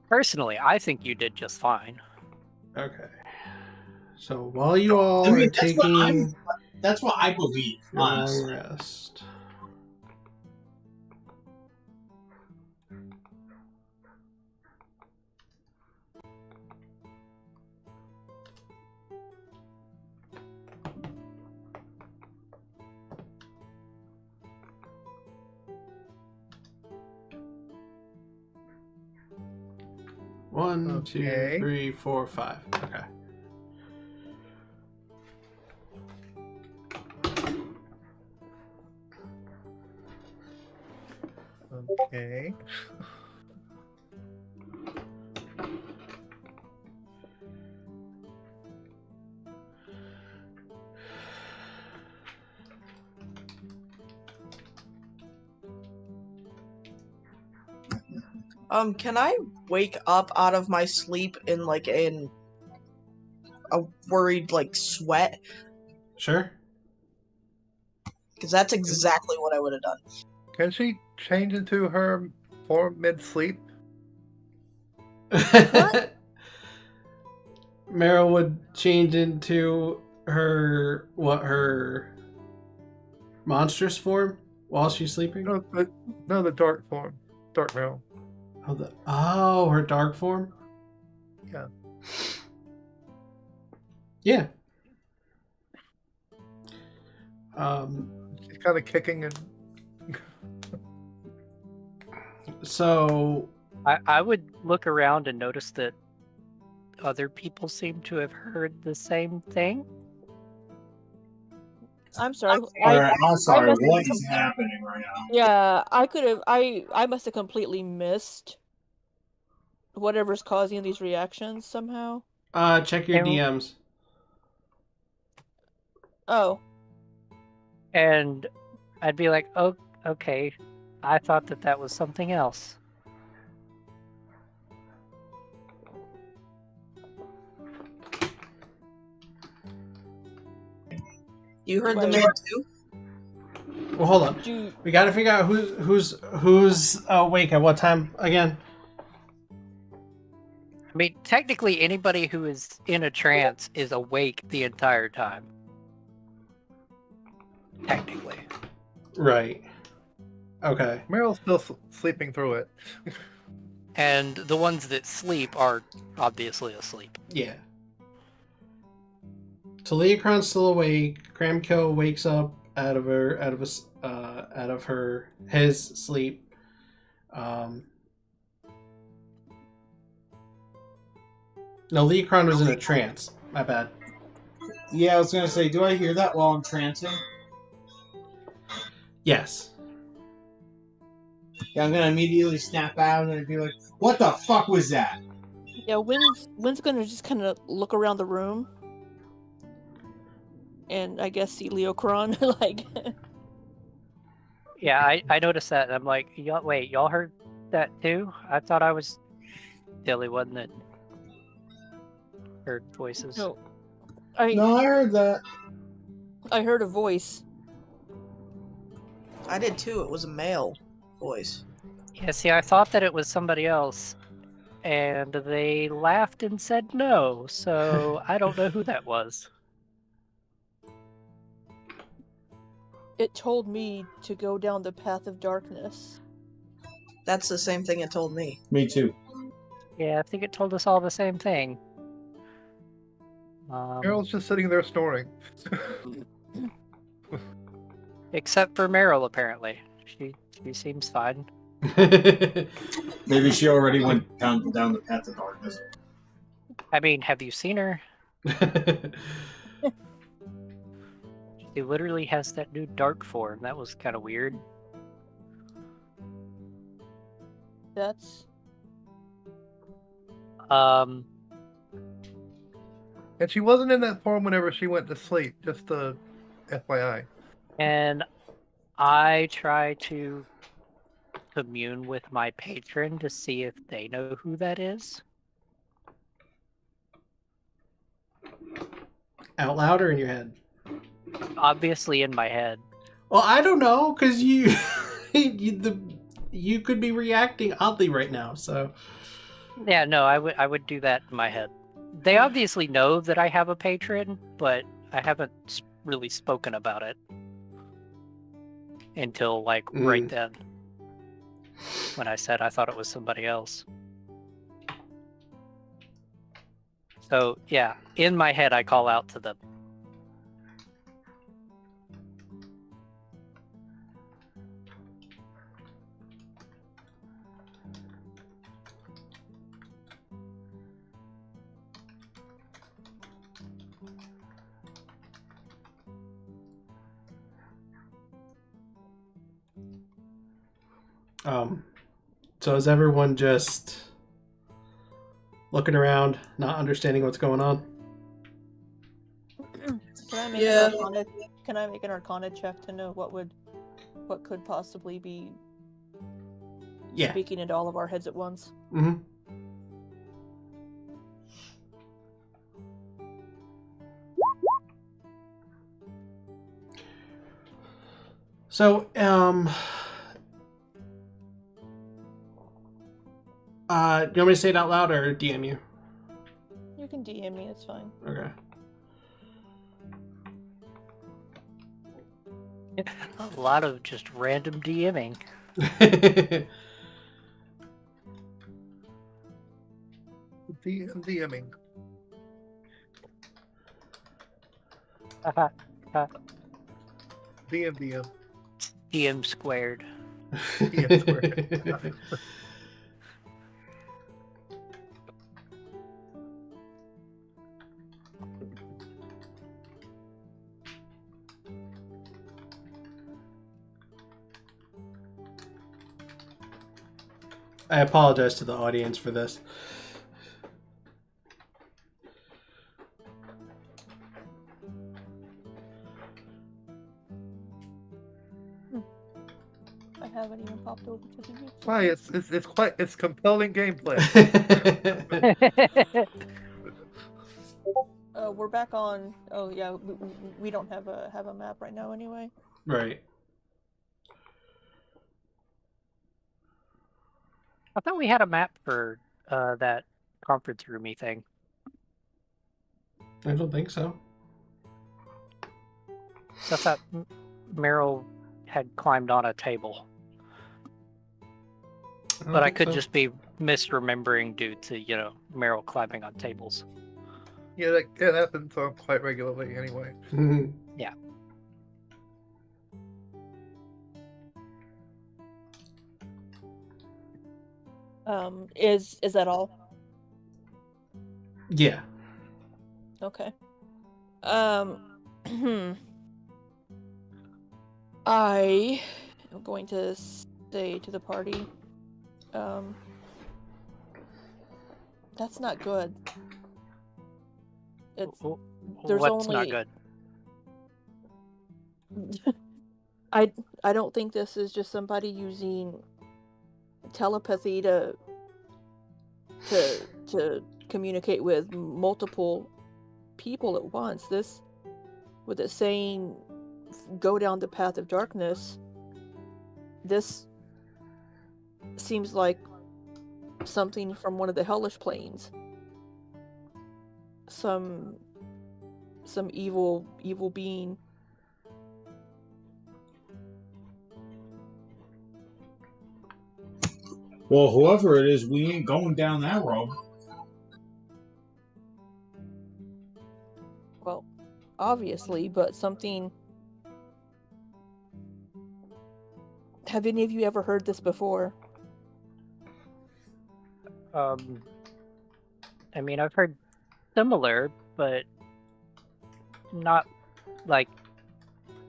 Personally, I think you did just fine. Okay. So while you all I mean, are taking that's what I believe. your long Honestly. rest. One, Okay. 2, 3, 4, 5. Okay. Okay. Can I wake up out of my sleep in like a worried like sweat? Sure. Because that's exactly what I would have done. Can she change into her form mid-sleep? Meryl would change into her monstrous form while she's sleeping. No, the dark form. Dark Meryl. Her dark form. Yeah. Yeah. She's kind of kicking and... So I would look around and notice that other people seem to have heard the same thing. I'm sorry. Alright, I'm sorry. must have What is happening right now? Yeah, I must have completely missed whatever's causing these reactions somehow. check your Meryl? DMs. Oh, And I'd be like, oh, okay. I thought that was something else. You heard the Wait. man too? Well, hold on. did you We got to figure out who's awake at what time again. I mean, technically, anybody who is in a trance is awake the entire time. Technically. Right. Okay. Meryl's still sleeping through it. And the ones that sleep are obviously asleep. Yeah. So Leokron's still awake. Kramkyl wakes up out of his sleep. No, Leokron was in a trance. My bad. Yeah, I was gonna say, do I hear that while I'm trancing? Yes. Yeah, I'm gonna immediately snap out and be like, "What the fuck was that?" Yeah, Wynn's gonna just kind of look around the room, and I guess see Leokron like. Yeah, I noticed that, and I'm like, wait, y'all heard that too? I thought I was the only one that heard voices. No, No, I heard that. I heard a voice. I did too. It was a male voice. Yeah, see, I thought that it was somebody else, and they laughed and said no, so I don't know who that was. It told me to go down the path of darkness. That's the same thing it told me. Me too. Yeah, I think it told us all the same thing. Meryl's just sitting there snoring. Except for Meryl, apparently. She seems fine. Maybe she already went down the path of darkness. I mean, have you seen her? She literally has that new dark form. That was kind of weird. That's Um, And she wasn't in that form whenever she went to sleep, just FYI. and I try to commune with my patron to see if they know who that is. Out loud or in your head? Obviously in my head. Well, I don't know, because you, you could be reacting oddly right now. So Yeah, no, I would do that in my head. They obviously know that I have a patron, but I haven't really spoken about it until like right then, when I said I thought it was somebody else. So yeah, in my head I call out to them. So is everyone just looking around, not understanding what's going on? Yeah. Can I make an Arcana check to know what could possibly be speaking into all of our heads at once? Mm-hmm. So, do you want me to say it out loud or DM you? You can DM me, it's fine. Okay. A lot of just random DMing. DMing. DM. DM squared. DM squared. I apologize to the audience for this. I haven't even popped over to the YouTube. Why? It's compelling gameplay. We're back on. Oh yeah, we don't have a map right now anyway. Right. I thought we had a map for that conference roomy thing. I don't think so. So I thought Meryl had climbed on a table. But I could just be misremembering due to, Meryl climbing on tables. Yeah, that happens quite regularly anyway. Yeah. Is that all? Yeah. Okay. I am going to say to the party, that's not good. There's What's only not good? I don't think this is just somebody using telepathy to communicate with multiple people at once. This, with it saying go down the path of darkness, this seems like something from one of the hellish planes. Some evil being. Well, whoever it is, we ain't going down that road. Well, obviously, but something... Have any of you ever heard this before? I mean, I've heard similar, but not like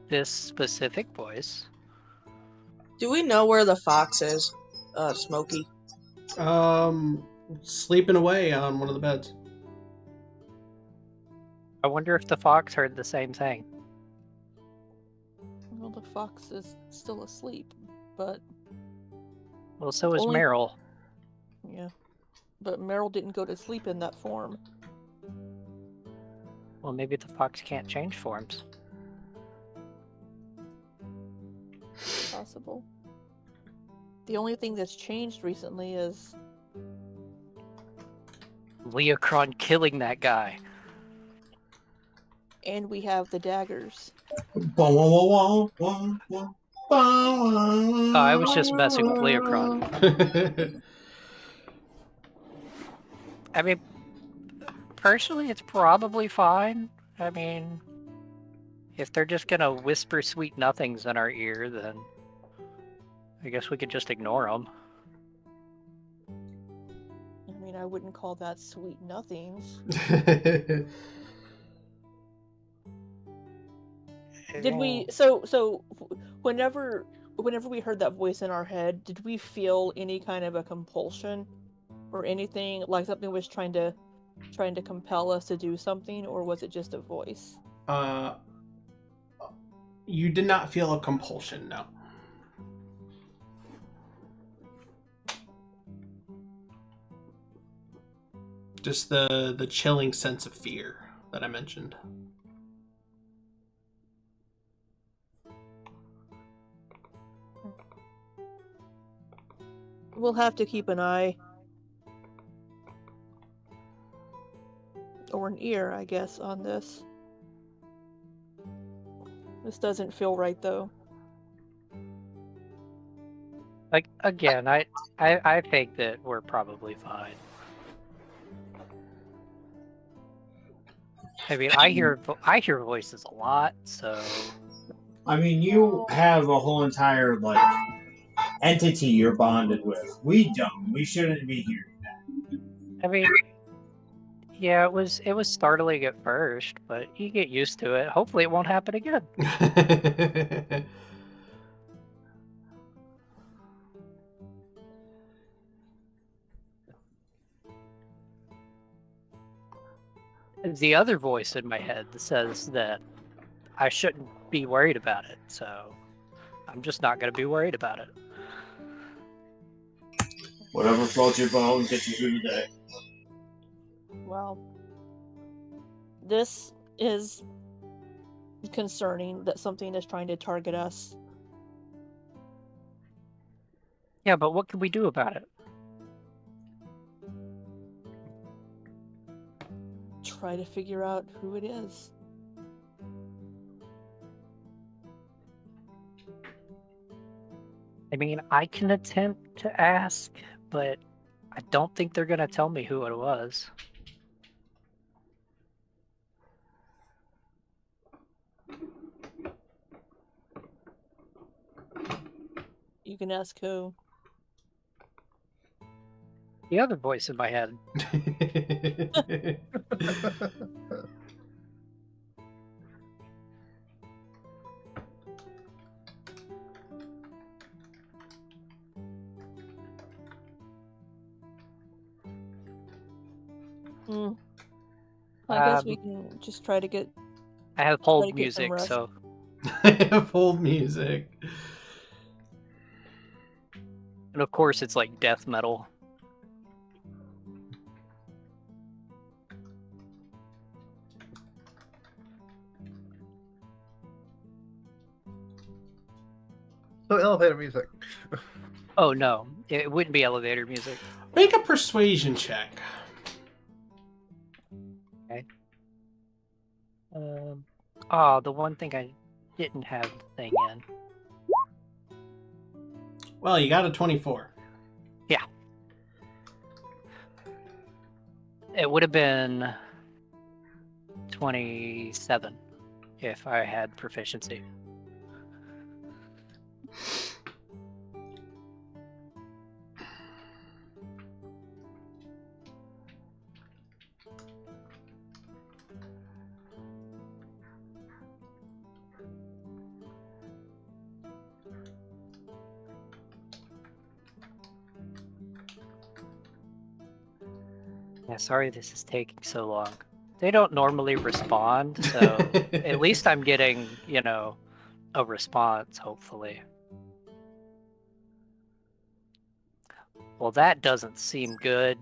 this specific voice. Do we know where the fox is? Smokey. Sleeping away on one of the beds. I wonder if the fox heard the same thing. Well, the fox is still asleep, but... Well, so is Only- Meryl. Yeah. But Meryl didn't go to sleep in that form. Well, maybe the fox can't change forms. Possible. The only thing that's changed recently is... Leokron killing that guy. And we have the daggers. Oh, Oh, I was just messing with Leokron. I mean, personally, it's probably fine. I mean, if they're just gonna whisper sweet nothings in our ear, then I guess we could just ignore them. I mean, I wouldn't call that sweet nothings. Did we... So whenever we heard that voice in our head, did we feel any kind of a compulsion or anything, like something was trying to compel us to do something, or was it just a voice? You did not feel a compulsion, no. Just the chilling sense of fear that I mentioned. We'll have to keep an eye. Or an ear, I guess, on this. This doesn't feel right, though. Like, again, I think that we're probably fine. I mean, I hear voices a lot, so... I mean, you have a whole entire, like, entity you're bonded with. We don't. We shouldn't be here. I mean, yeah, it was startling at first, but you get used to it. Hopefully it won't happen again. The other voice in my head that says that I shouldn't be worried about it, so I'm just not going to be worried about it. Whatever floats your boat and gets you through the day. Well, this is concerning that something is trying to target us. Yeah, but what can we do about it? Try to figure out who it is. I mean, I can attempt to ask, but I don't think they're going to tell me who it was. You can ask who. The other voice in my head. I guess we can just try to get... I have Try to hold get music, some rest. so I have hold music. and of course it's like death metal. So elevator music. Oh no, it wouldn't be elevator music. Make a persuasion check. The one thing I didn't have the thing in. Well, you got a 24. Yeah. It would have been 27 if I had proficiency. Yeah, sorry this is taking so long. They don't normally respond, so at least I'm getting, a response, hopefully. Well, that doesn't seem good.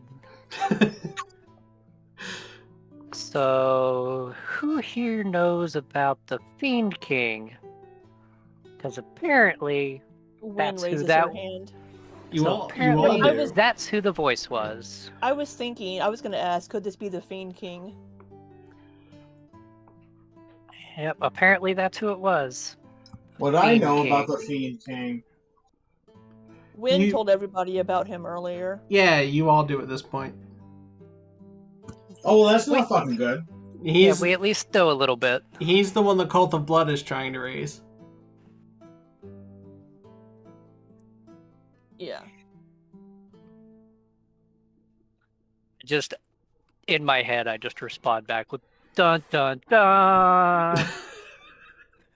So, who here knows about the Fiend King? Because apparently, Wynne That's who raises that- her hand. You all apparently do. that's who the voice was. I was going to ask, could this be the Fiend King? Yep, apparently that's who it was. What I Fiend know King. about the Fiend King. Wynne You- told everybody about him earlier. Yeah, you all do at this point. Oh, well, that's not Wait. fucking good. He's We at least know a little bit. he's the one the Cult of Blood is trying to raise. Yeah. Just in my head, I just respond back with dun dun dun.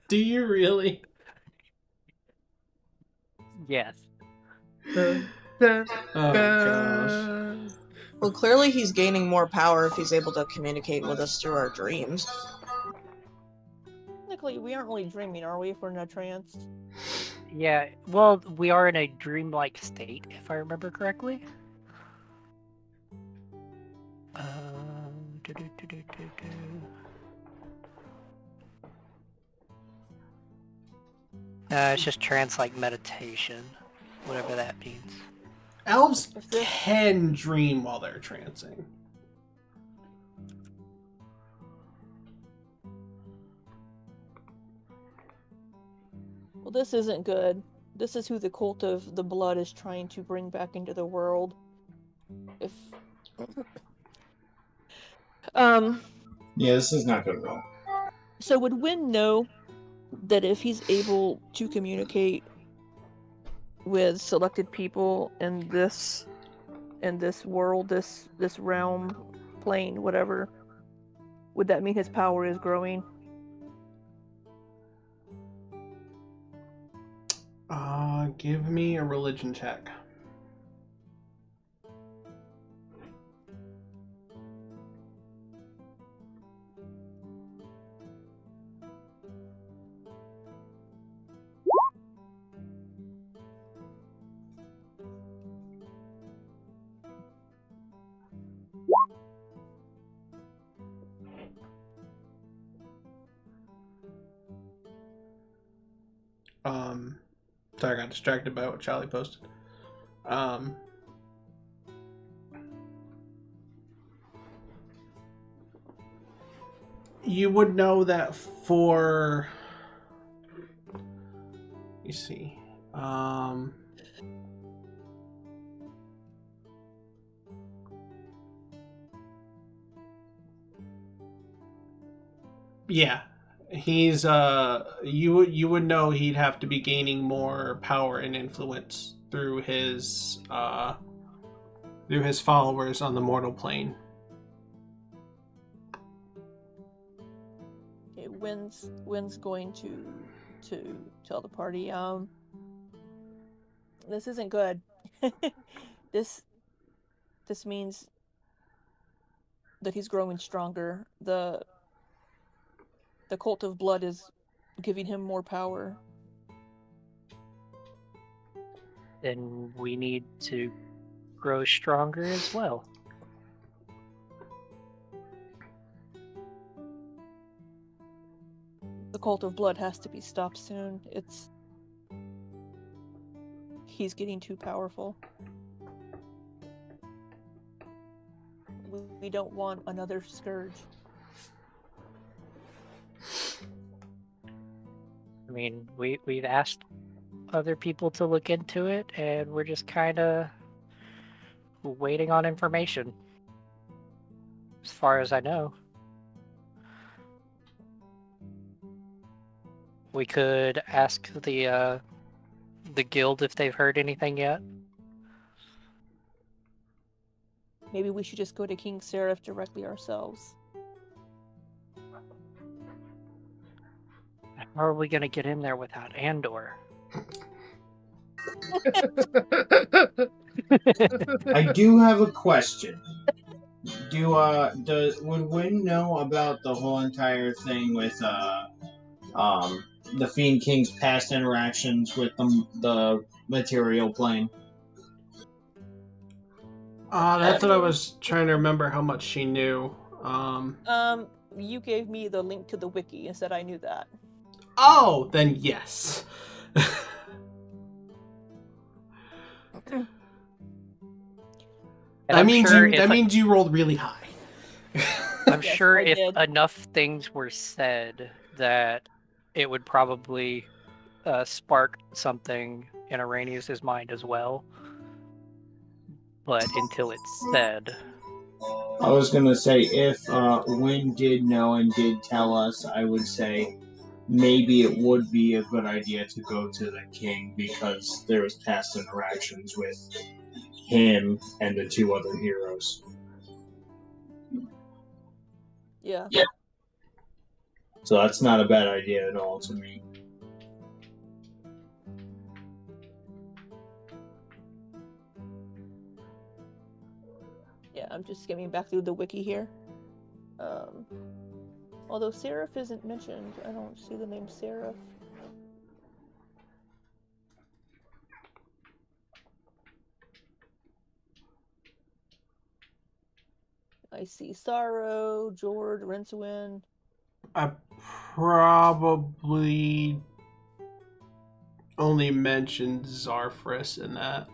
Do you really? Yes. Dun, dun, Oh gosh. dun. Well, clearly he's gaining more power if he's able to communicate with us through our dreams. Technically, we aren't really dreaming, are we, if we're in a trance? Yeah. Well, we are in a dreamlike state, if I remember correctly. It's just trance-like meditation, whatever that means. Elves If this- can dream while they're trancing. Well, this isn't good. This is who the Cult of the Blood is trying to bring back into the world. If... Yeah, this is not good at all. So would Wynne know that if he's able to communicate with selected people in this world, this realm, plane, whatever, would that mean his power is growing? Give me a religion check. Sorry, I got distracted by what Charlie posted. You would know that for... You see. Yeah. He's you would know he'd have to be gaining more power and influence through his followers on the mortal plane. Okay, Wynne's going to tell the party, this isn't good. This means that he's growing stronger. The Cult of Blood is giving him more power. Then we need to grow stronger as well. The Cult of Blood has to be stopped soon. He's getting too powerful. We don't want another scourge. I mean, we've asked other people to look into it, and we're just kind of waiting on information. as far as I know. We could ask the guild if they've heard anything yet. Maybe we should just go to King Seraph directly ourselves. How are we going to get in there without Andor? I do have a question. Would Wynne know about the whole entire thing with the Fiend King's past interactions with the material plane? That's what I was trying to remember how much she knew. You gave me the link to the wiki and said I knew that. Oh, then yes. That means you rolled really high. I'm Yes, sure I if did. enough things were said that it would probably spark something in Araneus' mind as well. But until it's said, I was gonna say if Wynne did know and did tell us, I would say maybe it would be a good idea to go to the king because there was past interactions with him and the two other heroes. Yeah. So that's not a bad idea at all to me. Yeah, I'm just skimming back through the wiki here. Although Seraph isn't mentioned, I don't see the name Seraph. I see Sorrow, Jord, Rincewind. I probably only mentioned Zarfris in that.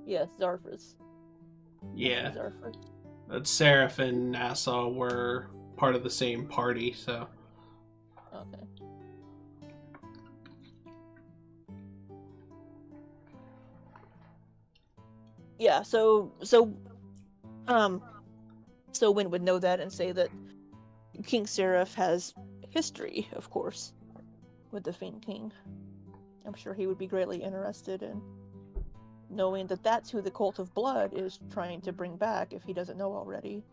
Yes, Zarfris. Yeah. Zarfris. But Seraph and Nassau were part of the same party, so. Okay. Yeah, so Wynne would know that and say that King Seraph has history, of course, with the Fiend King. I'm sure he would be greatly interested in knowing that that's who the Cult of Blood is trying to bring back if he doesn't know already,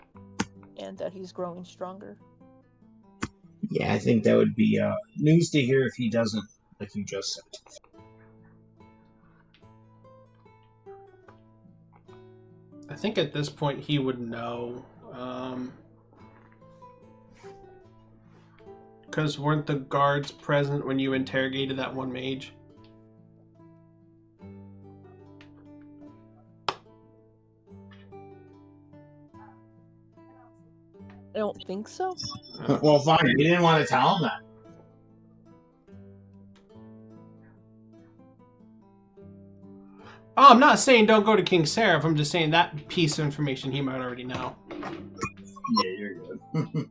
and that he's growing stronger. Yeah, I think that would be news to hear if he doesn't, like you just said. I think at this point he would know. Because weren't the guards present when you interrogated that one mage? I don't think so. Well, fine. You didn't want to tell him that. Oh, I'm not saying don't go to King Seraph. I'm just saying that piece of information he might already know. Yeah, you're good.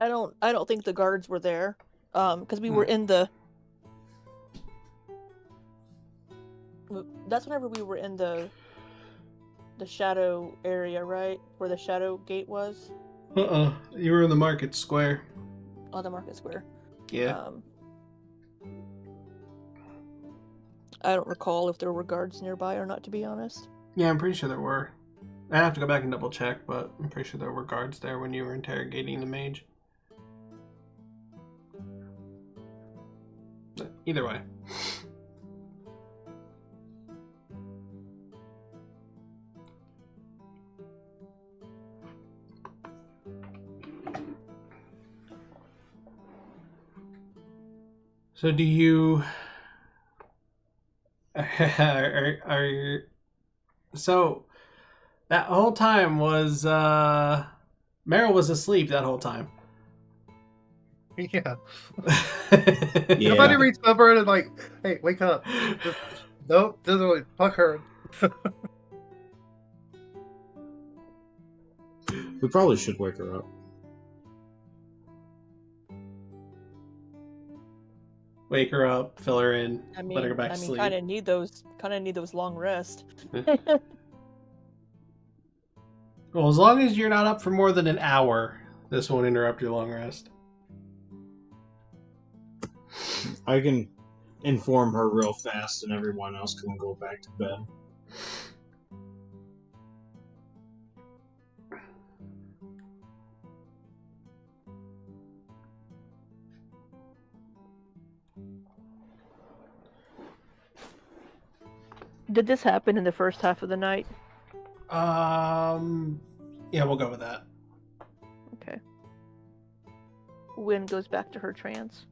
I don't think the guards were there. Because we were in the. That's whenever we were in the shadow area, right? Where the shadow gate was? You were in the market square. On the market square. Yeah. I don't recall if there were guards nearby or not, to be honest. Yeah, I'm pretty sure there were. I'd have to go back and double check, but I'm pretty sure there were guards there when you were interrogating the mage. But either way. So do you so that whole time was Meryl was asleep that whole time. Yeah. Yeah. Somebody reached over and like, hey, wake up. Nope, doesn't really fuck her. We probably should wake her up. wake her up, fill her in, I let her go back to sleep. kind of need those long rest. Well, as long as you're not up for more than an hour, this won't interrupt your long rest. I can inform her real fast, and everyone else can go back to bed. Did this happen in the first half of the night? Yeah, we'll go with that. Okay. Wynne goes back to her trance.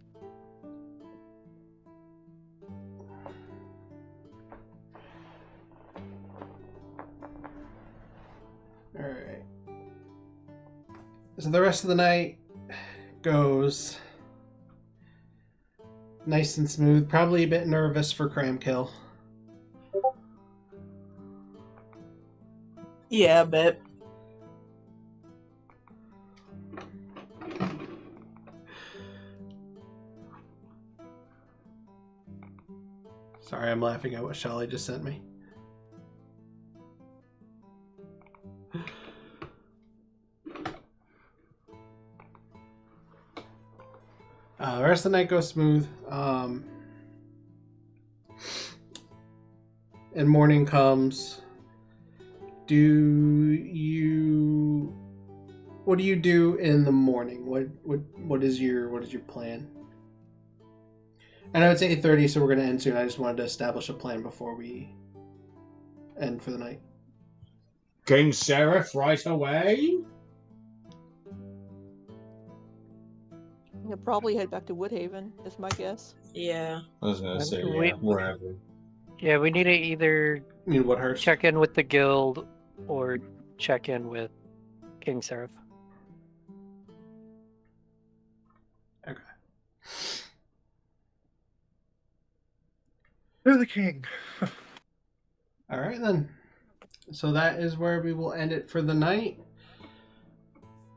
Alright. So the rest of the night goes nice and smooth. Probably a bit nervous for Kramkyl. Yeah, a bit. Sorry, I'm laughing at what Sholly just sent me. The rest of the night goes smooth. And morning comes. What do you do in the morning? What is your plan? I know it's 8:30, so we're gonna end soon. I just wanted to establish a plan before we end for the night. King Seraph, right away? You'll probably head back to Woodhaven, is my guess. Yeah. I was gonna say, We- yeah, wherever. Yeah, we need to either I mean, what hurts? check in with the guild or check in with King Seraph. Okay. You're the king. All right then. So that is where we will end it for the night.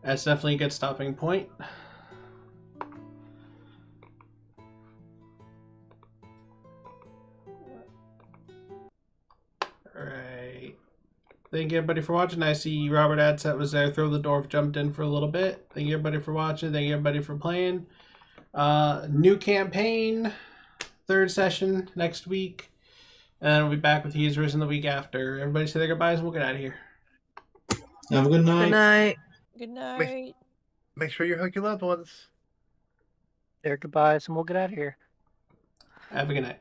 That's definitely a good stopping point. Alright. Thank you everybody for watching. I see Robert Adset was there. Throw the Dwarf jumped in for a little bit. Thank you everybody for watching. Thank you everybody for playing. New campaign. 3rd session next week. And then we'll be back with He Is Risen the week after. Everybody say their goodbyes and we'll get out of here. Have a good night. Good night. Good night. Make sure you hug your loved ones. Their goodbyes, and we'll get out of here. Have a good night.